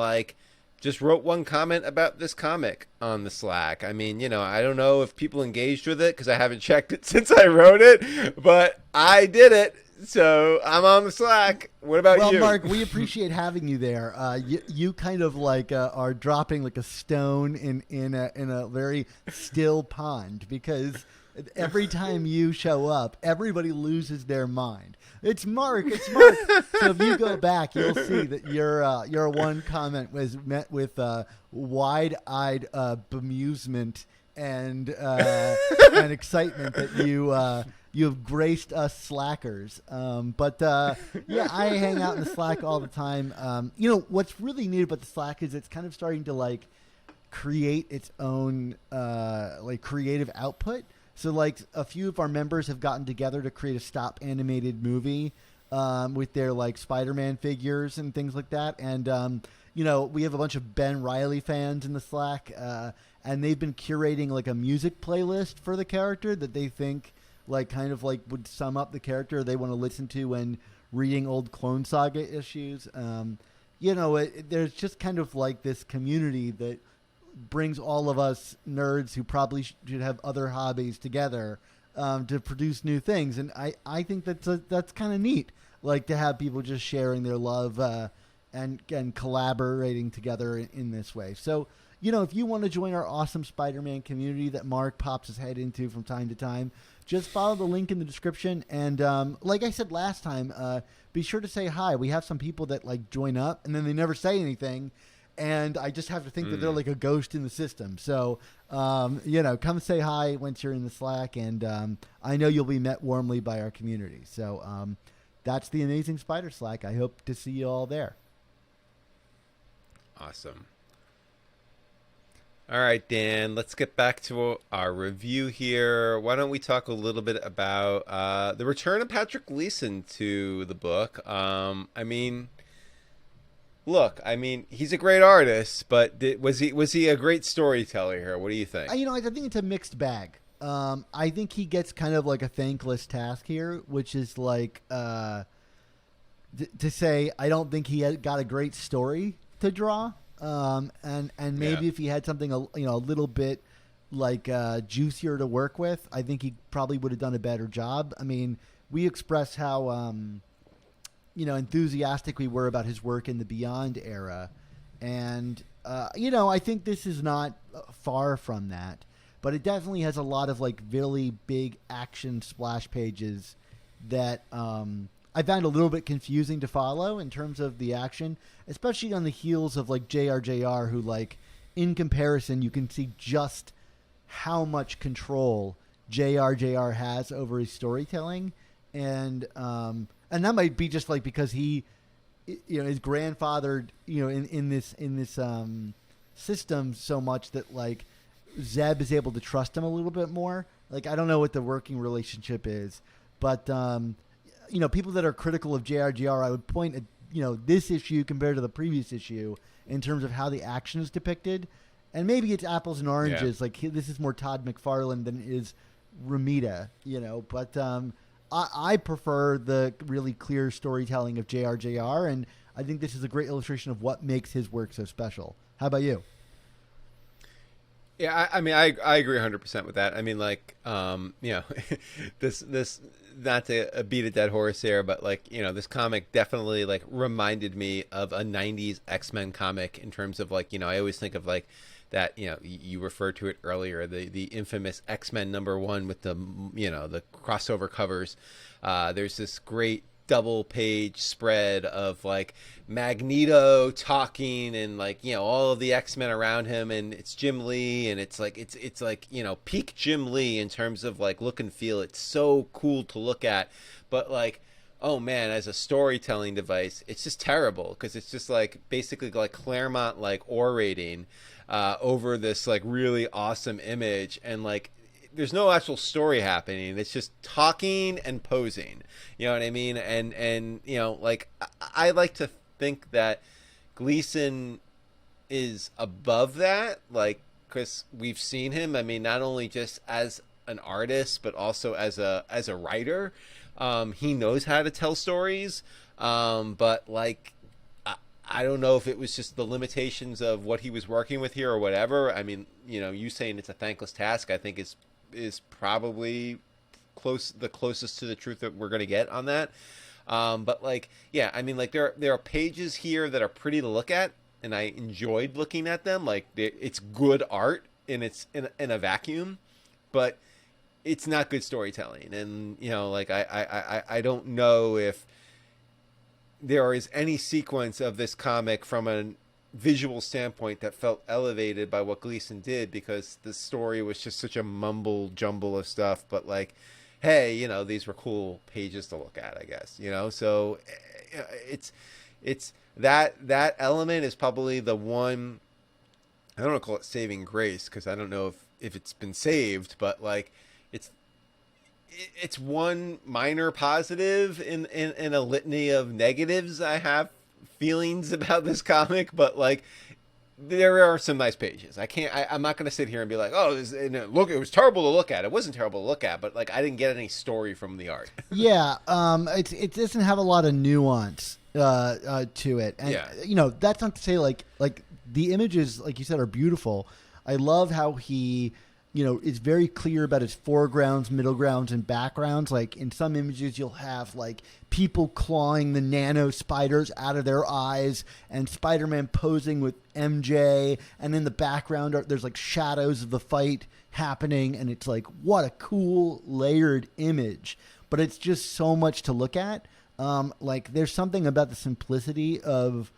just wrote one comment about this comic on the Slack. I mean, I don't know if people engaged with it because I haven't checked it since I wrote it, but I did it. So I'm on the Slack. What about you? Well, Mark, we appreciate having you there. You kind of are dropping like a stone in a very still pond, because every time you show up, everybody loses their mind. It's Mark. It's Mark. So if you go back, you'll see that your one comment was met with wide-eyed bemusement and excitement that you have graced us Slackers. But I hang out in the Slack all the time. What's really neat about the Slack is it's kind of starting to create its own creative output. So like a few of our members have gotten together to create a stop animated movie with their like Spider-Man figures and things like that. And, we have a bunch of Ben Reilly fans in the Slack, and they've been curating like a music playlist for the character that they think like kind of like would sum up the character they want to listen to when reading old Clone Saga issues. There's just kind of like this community that brings all of us nerds who probably should have other hobbies together to produce new things. And I think that's kind of neat, like to have people just sharing their love and collaborating together in this way. So, if you want to join our awesome Spider-Man community that Mark pops his head into from time to time, just follow the link in the description. And like I said last time, be sure to say hi. We have some people that like join up and then they never say anything. And I just have to think that they're like a ghost in the system. So, come say hi once you're in the Slack. And I know you'll be met warmly by our community. So that's the Amazing Spider Slack. I hope to see you all there. Awesome. All right, Dan, let's get back to our review here. Why don't we talk a little bit about the return of Patrick Gleason to the book? He's a great artist, but was he a great storyteller here? What do you think? I think it's a mixed bag. I think he gets kind of like a thankless task here, which is like to say I don't think he got a great story to draw. And maybe if he had something a little bit like juicier to work with, I think he probably would have done a better job. I mean, we expressed how enthusiastic we were about his work in the Beyond era, and I think this is not far from that, but it definitely has a lot of like really big action splash pages that I found a little bit confusing to follow in terms of the action, especially on the heels of like JRJR, who like in comparison, you can see just how much control JRJR has over his storytelling. And that might be just like because he, his grandfather, in this system so much that like Zeb is able to trust him a little bit more. Like, I don't know what the working relationship is, but, people that are critical of JRGR, I would point at, this issue compared to the previous issue in terms of how the action is depicted. And maybe it's apples and oranges. Yeah. Like, this is more Todd McFarlane than it is Romita, but I prefer the really clear storytelling of JRJR, and I think this is a great illustration of what makes his work so special. How about you? Yeah, I agree 100% with that. I mean, like, this not to beat a dead horse here, but like, this comic definitely like reminded me of a 90s X-Men comic in terms of like, I always think of like that, you referred to it earlier, the infamous X-Men #1 with the, the crossover covers. There's this great double page spread of like Magneto talking and like, all of the X-Men around him, and it's Jim Lee, and it's like peak Jim Lee in terms of like look and feel. It's so cool to look at, but like, oh man, as a storytelling device, it's just terrible because it's just like basically like Claremont like orating over this like really awesome image, and like there's no actual story happening. It's just talking and posing. You know what I mean? And like I like to think that Gleason is above that, like, because we've seen him. I mean, not only just as an artist, but also as a writer. He knows how to tell stories. But like, I don't know if it was just the limitations of what he was working with here or whatever. I mean, you saying it's a thankless task, I think is probably the closest to the truth that we're going to get on that. But like, yeah, I mean, like there are pages here that are pretty to look at, and I enjoyed looking at them. Like, it's good art and it's in a vacuum, but it's not good storytelling. And like I don't know if there is any sequence of this comic from a visual standpoint that felt elevated by what Gleason did, because the story was just such a mumble jumble of stuff. But like, hey, these were cool pages to look at, I guess, so it's that element is probably the one. I don't want to call it saving grace, because I don't know if it's been saved, but like it's it's one minor positive in a litany of negatives. I have feelings about this comic, but like there are some nice pages. I'm not going to sit here and be like, oh, look, it was terrible to look at. It wasn't terrible to look at, but like I didn't get any story from the art. Yeah, it doesn't have a lot of nuance to it, and that's not to say like the images, like you said, are beautiful. I love how he, is very clear about his foregrounds, middle grounds, and backgrounds. Like in some images, you'll have like people clawing the nano spiders out of their eyes, and Spider-Man posing with MJ, and in the background there's like shadows of the fight happening, and it's like, what a cool layered image. But it's just so much to look at. Like there's something about the simplicity of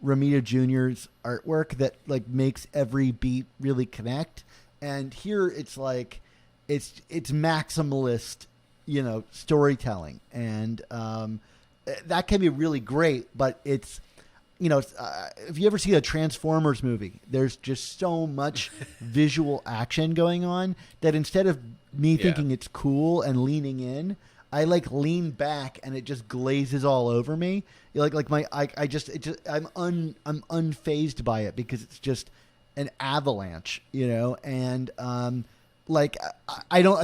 Romita Jr.'s artwork that like makes every beat really connect. And here it's like it's maximalist, storytelling, and that can be really great. But it's if you ever see a Transformers movie, there's just so much visual action going on that instead of me thinking it's cool and leaning in, I like lean back and it just glazes all over me. I'm unfazed by it because it's just an avalanche, and I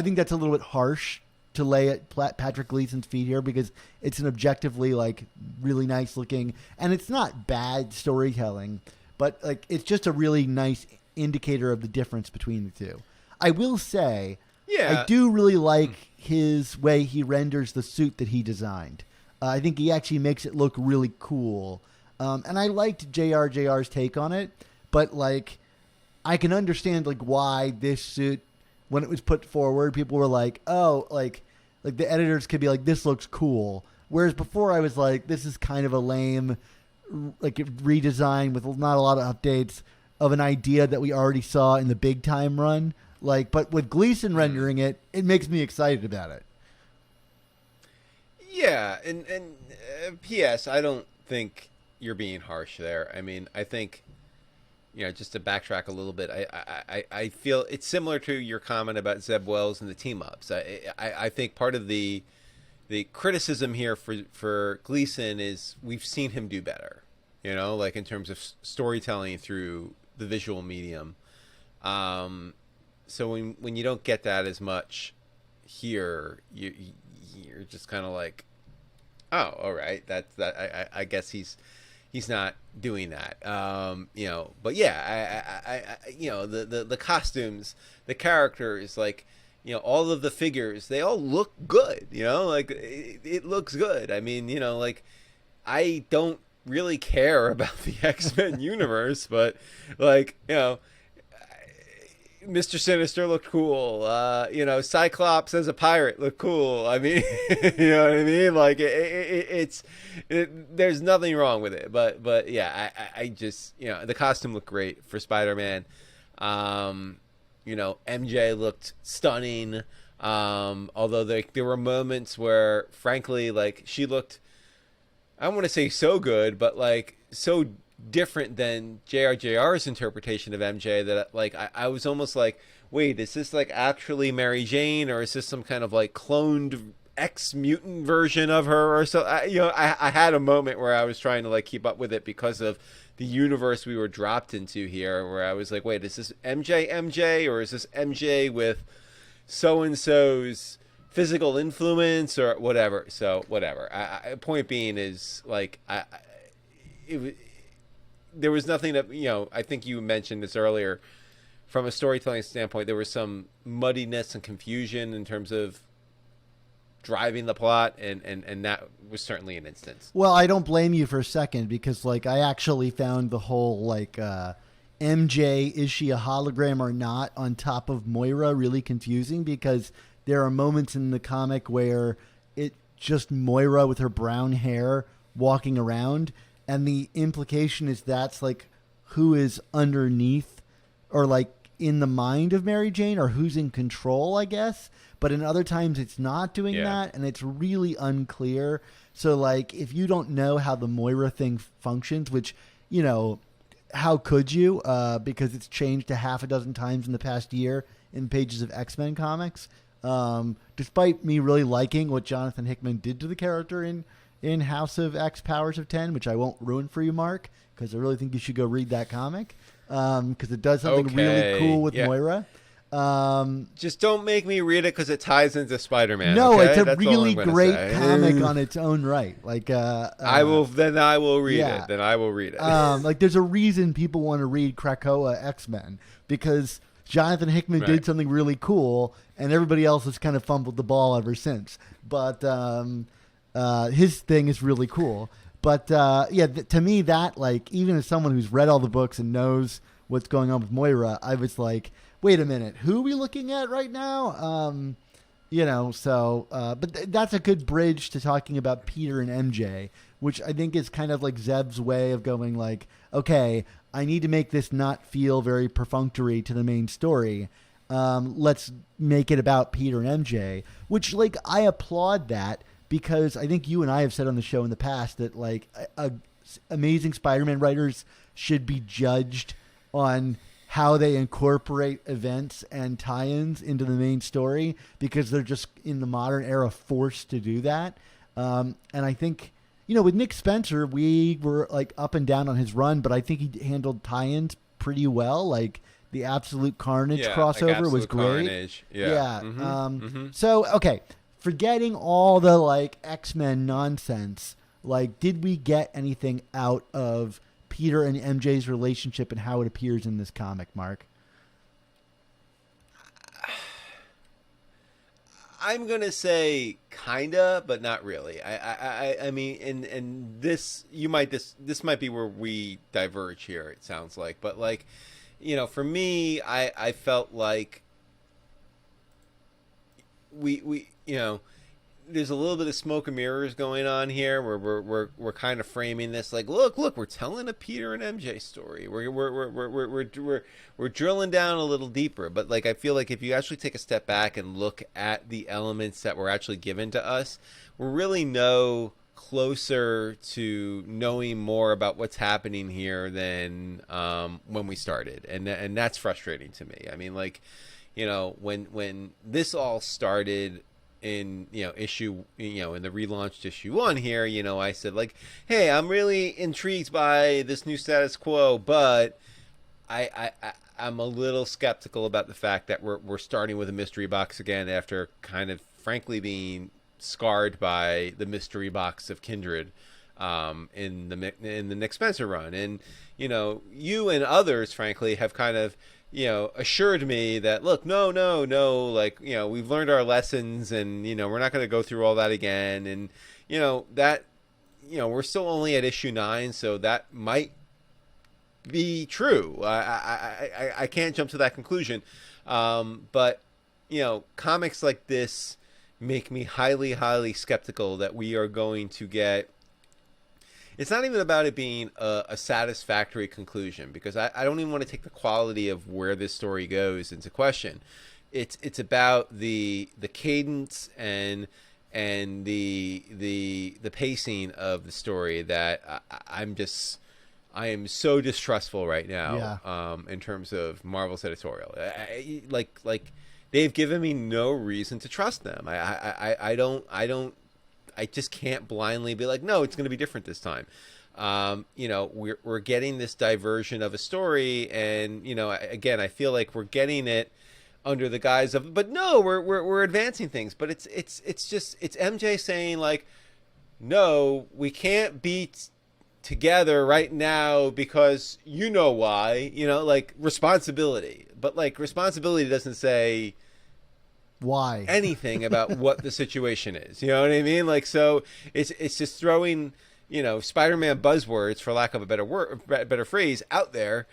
think that's a little bit harsh to lay at Patrick Gleason's feet here, because it's an objectively like really nice looking, and it's not bad storytelling, but like it's just a really nice indicator of the difference between the two. I will say, I do really like his way he renders the suit that he designed. I think he actually makes it look really cool, and I liked JR's take on it. But like, I can understand like why this suit, when it was put forward, people were like, "Oh, like the editors could be like, this looks cool." Whereas before, I was like, "This is kind of a lame, like redesign with not a lot of updates of an idea that we already saw in the big time run." Like, but with Gleason rendering it, it makes me excited about it. Yeah, and P.S. I don't think you're being harsh there. I mean, I think. Just to backtrack a little bit, I feel it's similar to your comment about Zeb Wells and the team ups. I think part of the criticism here for Gleason is we've seen him do better, like in terms of storytelling through the visual medium. So when you don't get that as much here, you're just kind of like, oh, all right, I guess he's not doing that, but yeah, the costumes, the characters, like, all of the figures, they all look good, like it looks good. I mean, like I don't really care about the X-Men universe, but like, Mr. Sinister looked cool. Cyclops as a pirate looked cool. I mean, you know what I mean? Like there's nothing wrong with it, but yeah, I just, the costume looked great for Spider-Man. MJ looked stunning. Although there were moments where, frankly, like she looked, I don't want to say so good, but like so different than JR's interpretation of MJ that like I was almost like, wait, is this like actually Mary Jane, or is this some kind of like cloned X-mutant version of her or so? I had a moment where I was trying to like keep up with it because of the universe we were dropped into here, where I was like, wait, is this MJ, or is this MJ with so-and-so's physical influence or whatever? So whatever. Point being is like there was nothing that, I think you mentioned this earlier, from a storytelling standpoint, there was some muddiness and confusion in terms of driving the plot, and that was certainly an instance. Well, I don't blame you for a second, because like I actually found the whole like MJ, is she a hologram or not, on top of Moira really confusing, because there are moments in the comic where it's just Moira with her brown hair walking around, and the implication is that's like who is underneath or like in the mind of Mary Jane, or who's in control, I guess. But in other times it's not doing that, and it's really unclear. So like if you don't know how the Moira thing functions, which, how could you? Because it's changed a half a dozen times in the past year in pages of X-Men comics. Despite me really liking what Jonathan Hickman did to the character in House of X Powers of 10, which I won't ruin for you, Mark, because I really think you should go read that comic, because it does something really cool with Moira. Just don't make me read it because it ties into Spider-Man. No, okay? it's a That's really great comic on its own right. Like I will read it. Then I will read it. Like there's a reason people want to read Krakoa X-Men, because Jonathan Hickman did something really cool, and everybody else has kind of fumbled the ball ever since. But his thing is really cool. But to me, that, like, even as someone who's read all the books and knows what's going on with Moira, I was like, wait a minute, who are we looking at right now? But that's a good bridge to talking about Peter and MJ, which I think is kind of like Zeb's way of going like, okay, I need to make this not feel very perfunctory to the main story. Let's make it about Peter and MJ, which, like, I applaud that, because I think you and I have said on the show in the past that, like, Amazing Spider-Man writers should be judged on how they incorporate events and tie-ins into the main story, because they're just in the modern era forced to do that. And I think, with Nick Spencer, we were like up and down on his run, but I think he handled tie-ins pretty well. Like the Absolute Carnage crossover was great. Carnage. Yeah. So, okay, forgetting all the like X-Men nonsense, like, did we get anything out of Peter and MJ's relationship and how it appears in this comic, Mark? I'm gonna say kinda, but not really. I mean, and this might be where we diverge here. It sounds like, but like, for me, I felt like we there's a little bit of smoke and mirrors going on here, where we're kind of framing this like, look, we're telling a Peter and MJ story. We're drilling down a little deeper, but like I feel like if you actually take a step back and look at the elements that were actually given to us, we're really closer to knowing more about what's happening here than when we started, and that's frustrating to me. I mean, like, when this all started in issue in the relaunched issue 1 here, I said like, hey, I'm really intrigued by this new status quo, but I'm a little skeptical about the fact that we're starting with a mystery box again after kind of frankly being scarred by the mystery box of Kindred in the Nick Spencer run. And you and others frankly have kind of assured me that, look, no, like, we've learned our lessons, and, we're not going to go through all that again. And, that, we're still only at issue 9, so that might be true. I can't jump to that conclusion. But, comics like this make me highly, highly skeptical that we are going to get. It's not even about it being a satisfactory conclusion, because I don't even want to take the quality of where this story goes into question. It's about the cadence and the pacing of the story that I am so distrustful right now. In terms of Marvel's editorial. Like they've given me no reason to trust them. I just can't blindly be like, no, it's going to be different this time. We're getting this diversion of a story, and again, I feel like we're getting it under the guise of, but no, we're advancing things. But it's MJ saying like, no, we can't be together right now because why, like responsibility. But like responsibility doesn't say why anything about what the situation is. You know what I mean? Like, so it's just throwing, Spider-Man buzzwords, for lack of a better phrase, out there,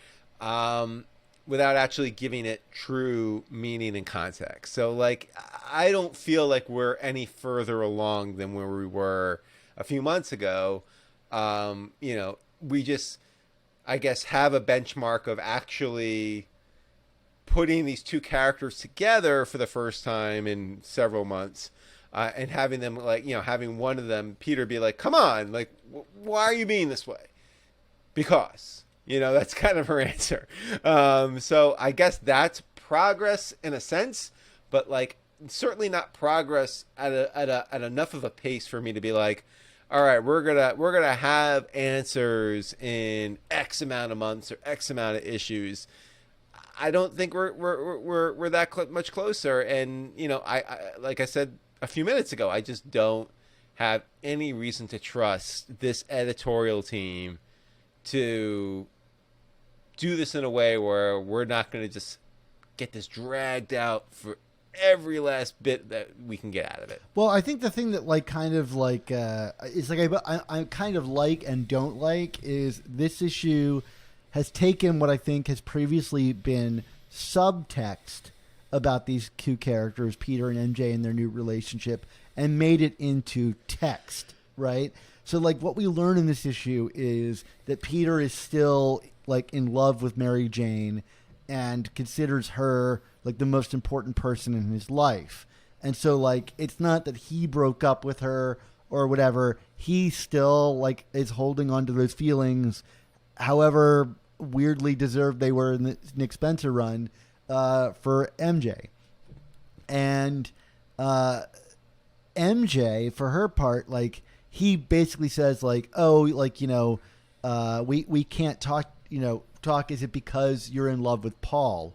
without actually giving it true meaning and context. So like, I don't feel like we're any further along than where we were a few months ago. We just, I guess, have a benchmark of actually putting these two characters together for the first time in several months, and having them like, having one of them, Peter, be like, come on, like, why are you being this way? Because, that's kind of her answer. So I guess that's progress in a sense, but like, certainly not progress at enough of a pace for me to be like, all right, we're gonna have answers in X amount of months or X amount of issues. I don't think we're that much closer. And I like I said a few minutes ago, I just don't have any reason to trust this editorial team to do this in a way where we're not going to just get this dragged out for every last bit that we can get out of it. Well, I think the thing that is I kind of like and don't like is this issue has taken what I think has previously been subtext about these two characters, Peter and MJ, and their new relationship, and made it into text, right? So, like, what we learn in this issue is that Peter is still, like, in love with Mary Jane and considers her, like, the most important person in his life. And so, like, it's not that he broke up with her or whatever. He still, like, is holding on to those feelings, however weirdly deserved they were in the Nick Spencer run, for MJ. And MJ, for her part, like, he basically says, like, oh, like, we can't talk, is it because you're in love with Paul?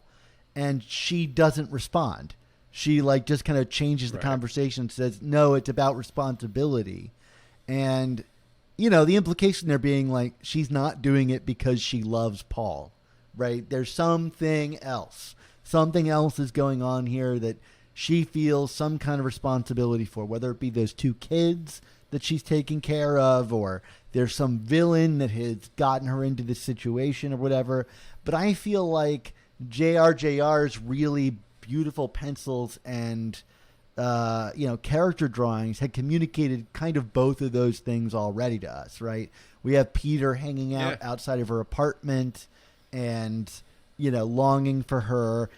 And she doesn't respond. She, like, just kind of changes the conversation and says, no, it's about responsibility. And, the implication there being, like, she's not doing it because she loves Paul, right? There's something else. Something else is going on here that she feels some kind of responsibility for, whether it be those two kids that she's taking care of, or there's some villain that has gotten her into this situation or whatever. But I feel like JRJR's really beautiful pencils and, character drawings had communicated kind of both of those things already to us, right? We have Peter hanging out outside of her apartment and, longing for her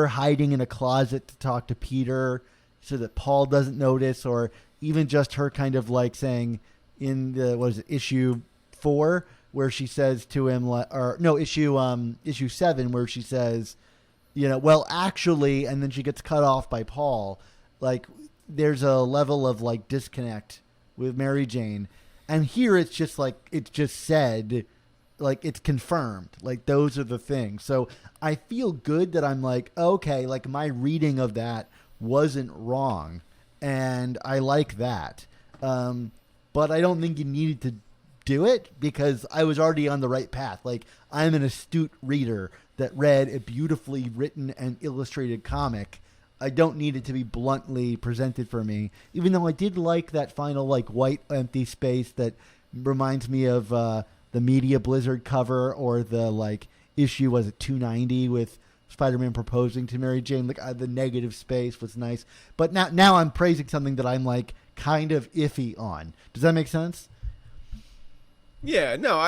hiding in a closet to talk to Peter so that Paul doesn't notice, or even just her kind of like saying in the, issue 4, where she says to him, issue 7, where she says, well, actually, and then she gets cut off by Paul. Like, there's a level of, like, disconnect with Mary Jane. And here it's just like, it's just said, like, it's confirmed. Like, those are the things. So I feel good that I'm like, okay, like, my reading of that wasn't wrong. And I like that. But I don't think you needed to do it because I was already on the right path. Like, I'm an astute reader that read a beautifully written and illustrated comic. I don't need it to be bluntly presented for me, even though I did like that final, like, white empty space that reminds me of the Media Blizzard cover, or the, like, issue, was it 290 with Spider-Man proposing to Mary Jane? Like, the negative space was nice. But now I'm praising something that I'm, like, kind of iffy on. Does that make sense? Yeah, no,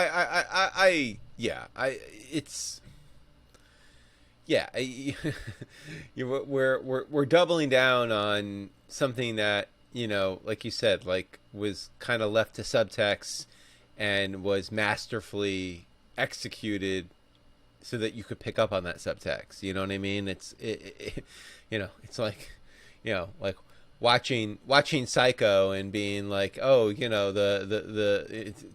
we're doubling down on something that, like you said, like, was kind of left to subtext and was masterfully executed so that you could pick up on that subtext. You know what I mean? It's like, like watching Psycho and being like, oh,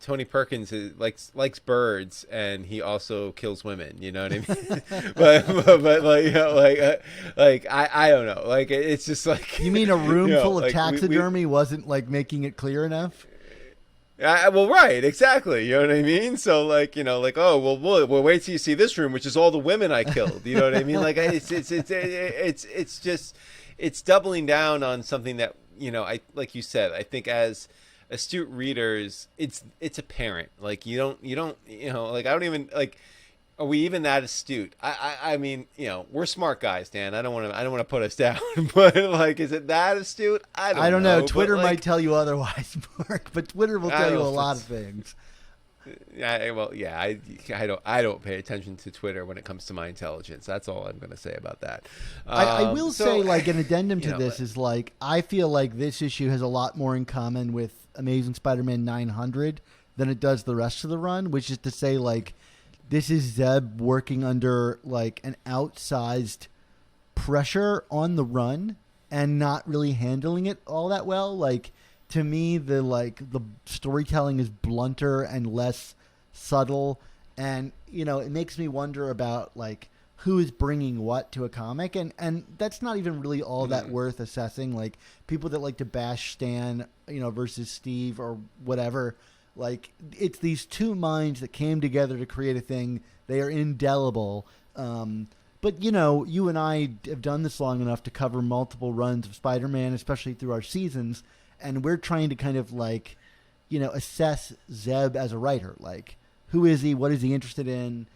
Tony Perkins likes birds and he also kills women. You know what I mean? but like, I don't know. Like, it's just like, you mean a room full of taxidermy wasn't, like, making it clear enough? Well, right, exactly. You know what I mean? So, like, oh, well, we'll wait till you see this room, which is all the women I killed. You know what I mean? Like, it's just, it's doubling down on something that, I, like you said, I think as astute readers, it's apparent. Like, you don't, like, I don't even, like, are we even that astute? I mean, we're smart guys, Dan. I don't want to put us down, but, like, is it that astute? I don't know. Twitter but, like, might tell you otherwise, Mark, but Twitter will tell you a lot of things. I don't pay attention to Twitter when it comes to my intelligence. That's all I'm going to say about that. I will say, like, an addendum to this is, like, I feel like this issue has a lot more in common with Amazing Spider-Man 900 than it does the rest of the run, which is to say, like, this is Zeb working under, like, an outsized pressure on the run and not really handling it all that well. Like, to me, the storytelling is blunter and less subtle, and it makes me wonder about like who is bringing what to a comic, and that's not even really all that worth assessing. Like, people that like to bash Stan, versus Steve or whatever, like, it's these two minds that came together to create a thing. They are indelible. But you and I have done this long enough to cover multiple runs of Spider-Man, especially through our seasons, and we're trying to kind of like, assess Zeb as a writer. Like, who is he? What is he interested in?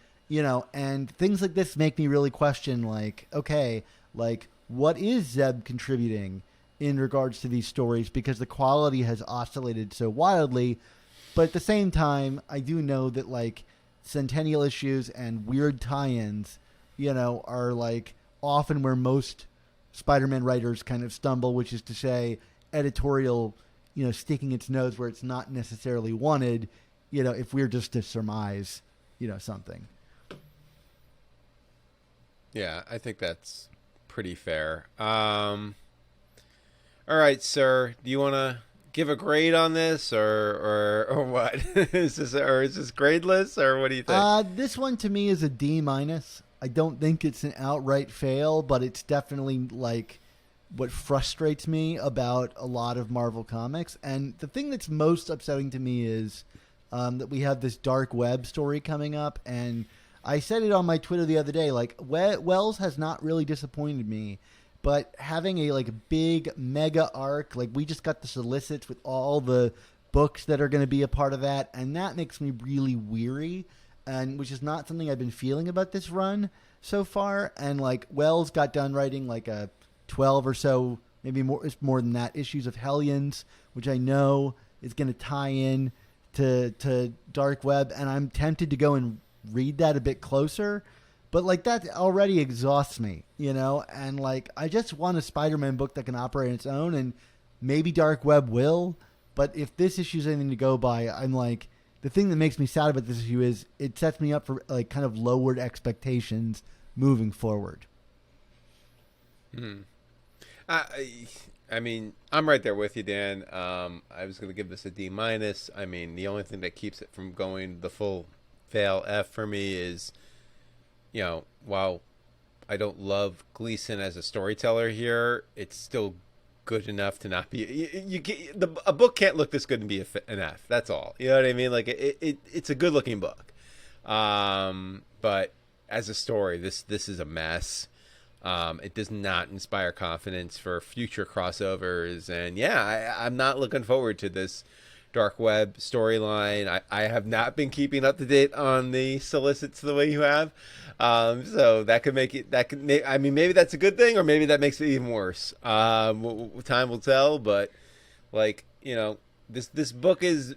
And things like this make me really question, like, okay, like, what is Zeb contributing in regards to these stories? Because the quality has oscillated so wildly. But at the same time, I do know that, like, centennial issues and weird tie-ins, are, like, often where most Spider-Man writers kind of stumble, which is to say, Editorial, sticking its nose where it's not necessarily wanted, if we're just to surmise, something. Yeah, I think that's pretty fair. All right, sir. Do you want to give a grade on this, or what? is this gradeless, or what do you think? This one to me is a D-. I don't think it's an outright fail, but it's definitely like what frustrates me about a lot of Marvel comics. And the thing that's most upsetting to me is that we have this dark web story coming up, and I said it on my Twitter the other day, like, Wells has not really disappointed me, but having a like big mega arc, like, we just got the solicits with all the books that are going to be a part of that, and that makes me really weary, and which is not something I've been feeling about this run so far. And like, Wells got done writing like a 12 or so, maybe more, it's more than that, issues of Hellions, which I know is going to tie in to dark web, and I'm tempted to go and read that a bit closer, but like, that already exhausts me, and like, I just want a Spider-Man book that can operate on its own, and maybe dark web will. But if this issue is anything to go by, I'm like, the thing that makes me sad about this issue is it sets me up for like kind of lowered expectations moving forward. I mean, I'm right there with you, Dan. I was going to give this a D-. I mean, the only thing that keeps it from going the full fail F for me is, while I don't love Gleason as a storyteller here, it's still good enough to not be. A book can't look this good and be an F. That's all. You know what I mean? Like, it's a good looking book, but as a story, this is a mess. It does not inspire confidence for future crossovers, and I'm not looking forward to this dark web storyline. I have not been keeping up to date on the solicits the way you have, so that could make it. I mean, maybe that's a good thing, or maybe that makes it even worse. Time will tell. But like, this book is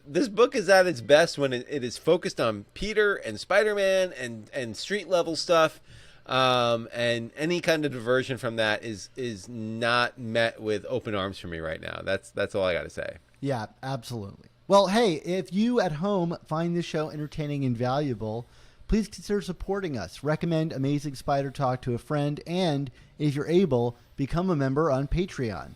at its best when it is focused on Peter and Spider-Man and street level stuff. And any kind of diversion from that is not met with open arms for me right now. That's all I got to say. Yeah, absolutely. Well, hey, if you at home find this show entertaining and valuable, please consider supporting us. Recommend Amazing Spider Talk to a friend, and if you're able, become a member on Patreon.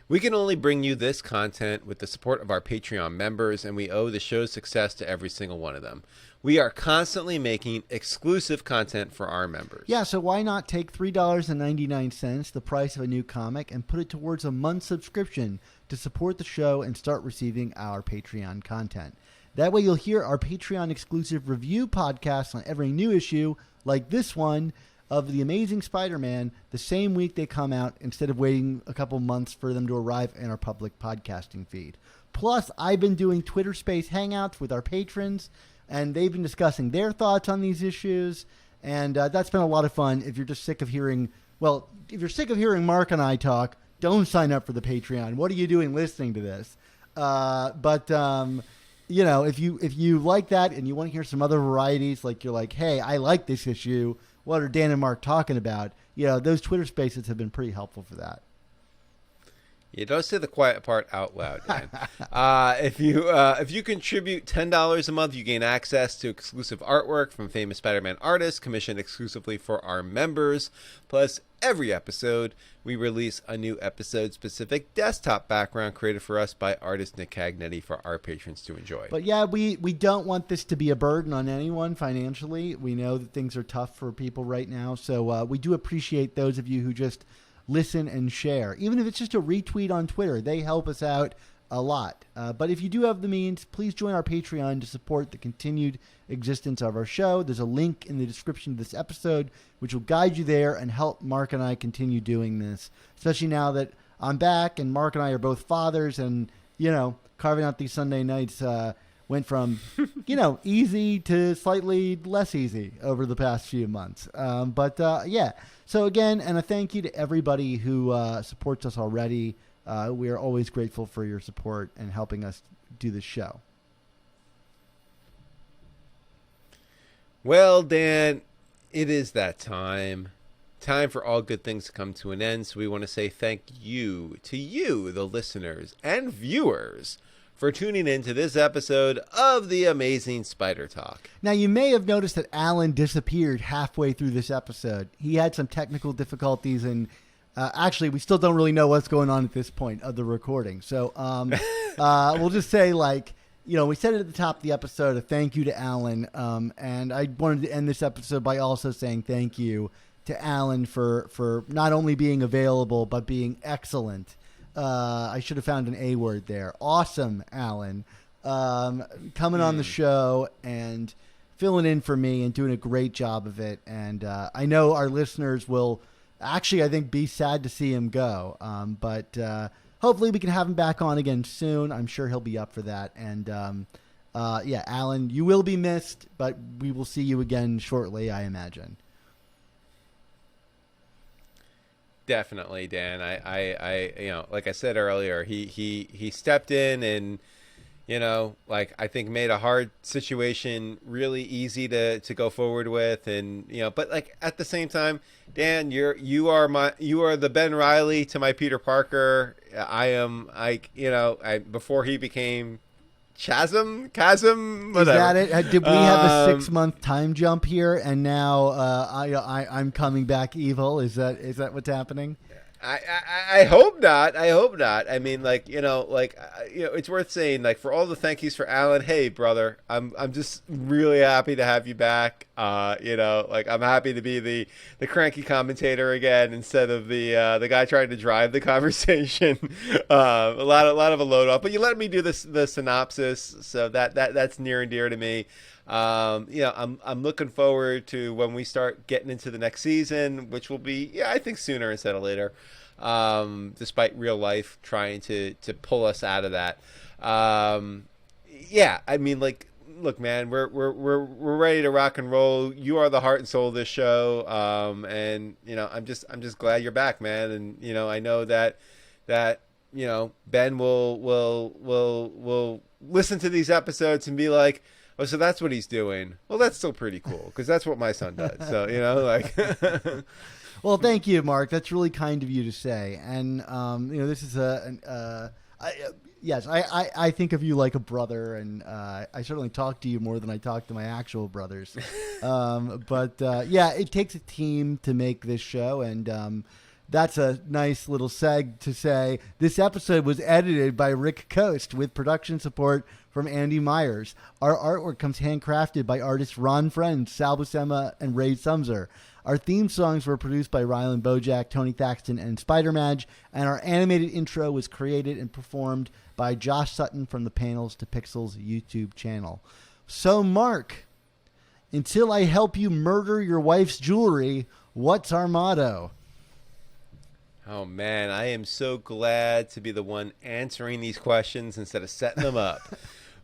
We can only bring you this content with the support of our Patreon members, and we owe the show's success to every single one of them. We are constantly making exclusive content for our members. Yeah, so why not take $3.99, the price of a new comic, and put it towards a month's subscription to support the show and start receiving our Patreon content. That way you'll hear our Patreon exclusive review podcasts on every new issue, like this one, of The Amazing Spider-Man the same week they come out, instead of waiting a couple months for them to arrive in our public podcasting feed. Plus, I've been doing Twitter Space Hangouts with our patrons, and they've been discussing their thoughts on these issues, and that's been a lot of fun. If you're just sick of hearing, if you're sick of hearing Mark and I talk, don't sign up for the Patreon. What are you doing listening to this? But if you like that and you want to hear some other varieties, like you're like, hey, I like this issue, what are Dan and Mark talking about? Those Twitter Spaces have been pretty helpful for that. You don't say the quiet part out loud, man. If you contribute $10 a month, you gain access to exclusive artwork from famous Spider-Man artists commissioned exclusively for our members. Plus, every episode, we release a new episode-specific desktop background created for us by artist Nick Cagnetti for our patrons to enjoy. But yeah, we don't want this to be a burden on anyone financially. We know that things are tough for people right now, so we do appreciate those of you who just listen and share. Even if it's just a retweet on Twitter, they help us out a lot. But if you do have the means, please join our Patreon to support the continued existence of our show. There's a link in the description of this episode, which will guide you there and help Mark and I continue doing this, especially now that I'm back and Mark and I are both fathers, and, you know, carving out these Sunday nights went from, you know, easy to slightly less easy over the past few months. Yeah. So again, and a thank you to everybody who supports us already. We are always grateful for your support and helping us do this show. Well, Dan, it is that time. Time for all good things to come to an end. So we want to say thank you to you, the listeners and viewers, for tuning in to this episode of The Amazing Spider Talk. Now, you may have noticed that Alan disappeared halfway through this episode. He had some technical difficulties, and actually, we still don't really know what's going on at this point of the recording. So we'll just say, like, you know, we said it at the top of the episode, a thank you to Alan. And I wanted to end this episode by also saying thank you to Alan for not only being available, but being excellent. I should have found an A word there. Awesome, Alan. Coming on the show and filling in for me and doing a great job of it. And I know our listeners will actually, I think, be sad to see him go. But hopefully we can have him back on again soon. I'm sure he'll be up for that. And yeah, Alan, you will be missed, but we will see you again shortly, I imagine. Definitely, Dan. I you know, like I said earlier, he stepped in and, you know, like, I think made a hard situation really easy to go forward with. And, you know, but like at the same time, Dan, you are the Ben Reilly to my Peter Parker. I am, like, you know, before he became Chasm, whatever. Is that it? Did we have a 6-month time jump here, and now I'm coming back evil? Is that what's happening? I hope not. I mean, like, you know, it's worth saying, like, for all the thank yous for Alan. Hey, brother, I'm just really happy to have you back. You know, like, I'm happy to be the cranky commentator again instead of the guy trying to drive the conversation. A lot of a load off, but you let me do the synopsis, so that's near and dear to me. You know, I'm looking forward to when we start getting into the next season, which will be, yeah, I think sooner instead of later. Despite real life trying to pull us out of that. Yeah, I mean, like, look, man, we're ready to rock and roll. You are the heart and soul of this show. And, you know, I'm just glad you're back, man. And, you know, I know that, you know, Ben will listen to these episodes and be like, oh, so that's what he's doing. Well, that's still pretty cool, because that's what my son does. So, you know, like. Well, thank you, Mark. That's really kind of you to say. And, you know, this is yes, I think of you like a brother, and I certainly talk to you more than I talk to my actual brothers. Yeah, it takes a team to make this show, and that's a nice little seg to say this episode was edited by Rick Coast with production support from Andy Myers. Our artwork comes handcrafted by artists Ron Friend, Sal Buscema, and Ray Sumser. Our theme songs were produced by Rylan Bojack, Tony Thaxton, and Spider-Madge, and our animated intro was created and performed by Josh Sutton from the Panels to Pixels YouTube channel. So, Mark, until I help you murder your wife's jewelry, what's our motto? Oh, man, I am so glad to be the one answering these questions instead of setting them up.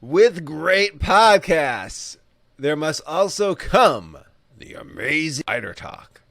With great podcasts, there must also come the amazing Spider Talk.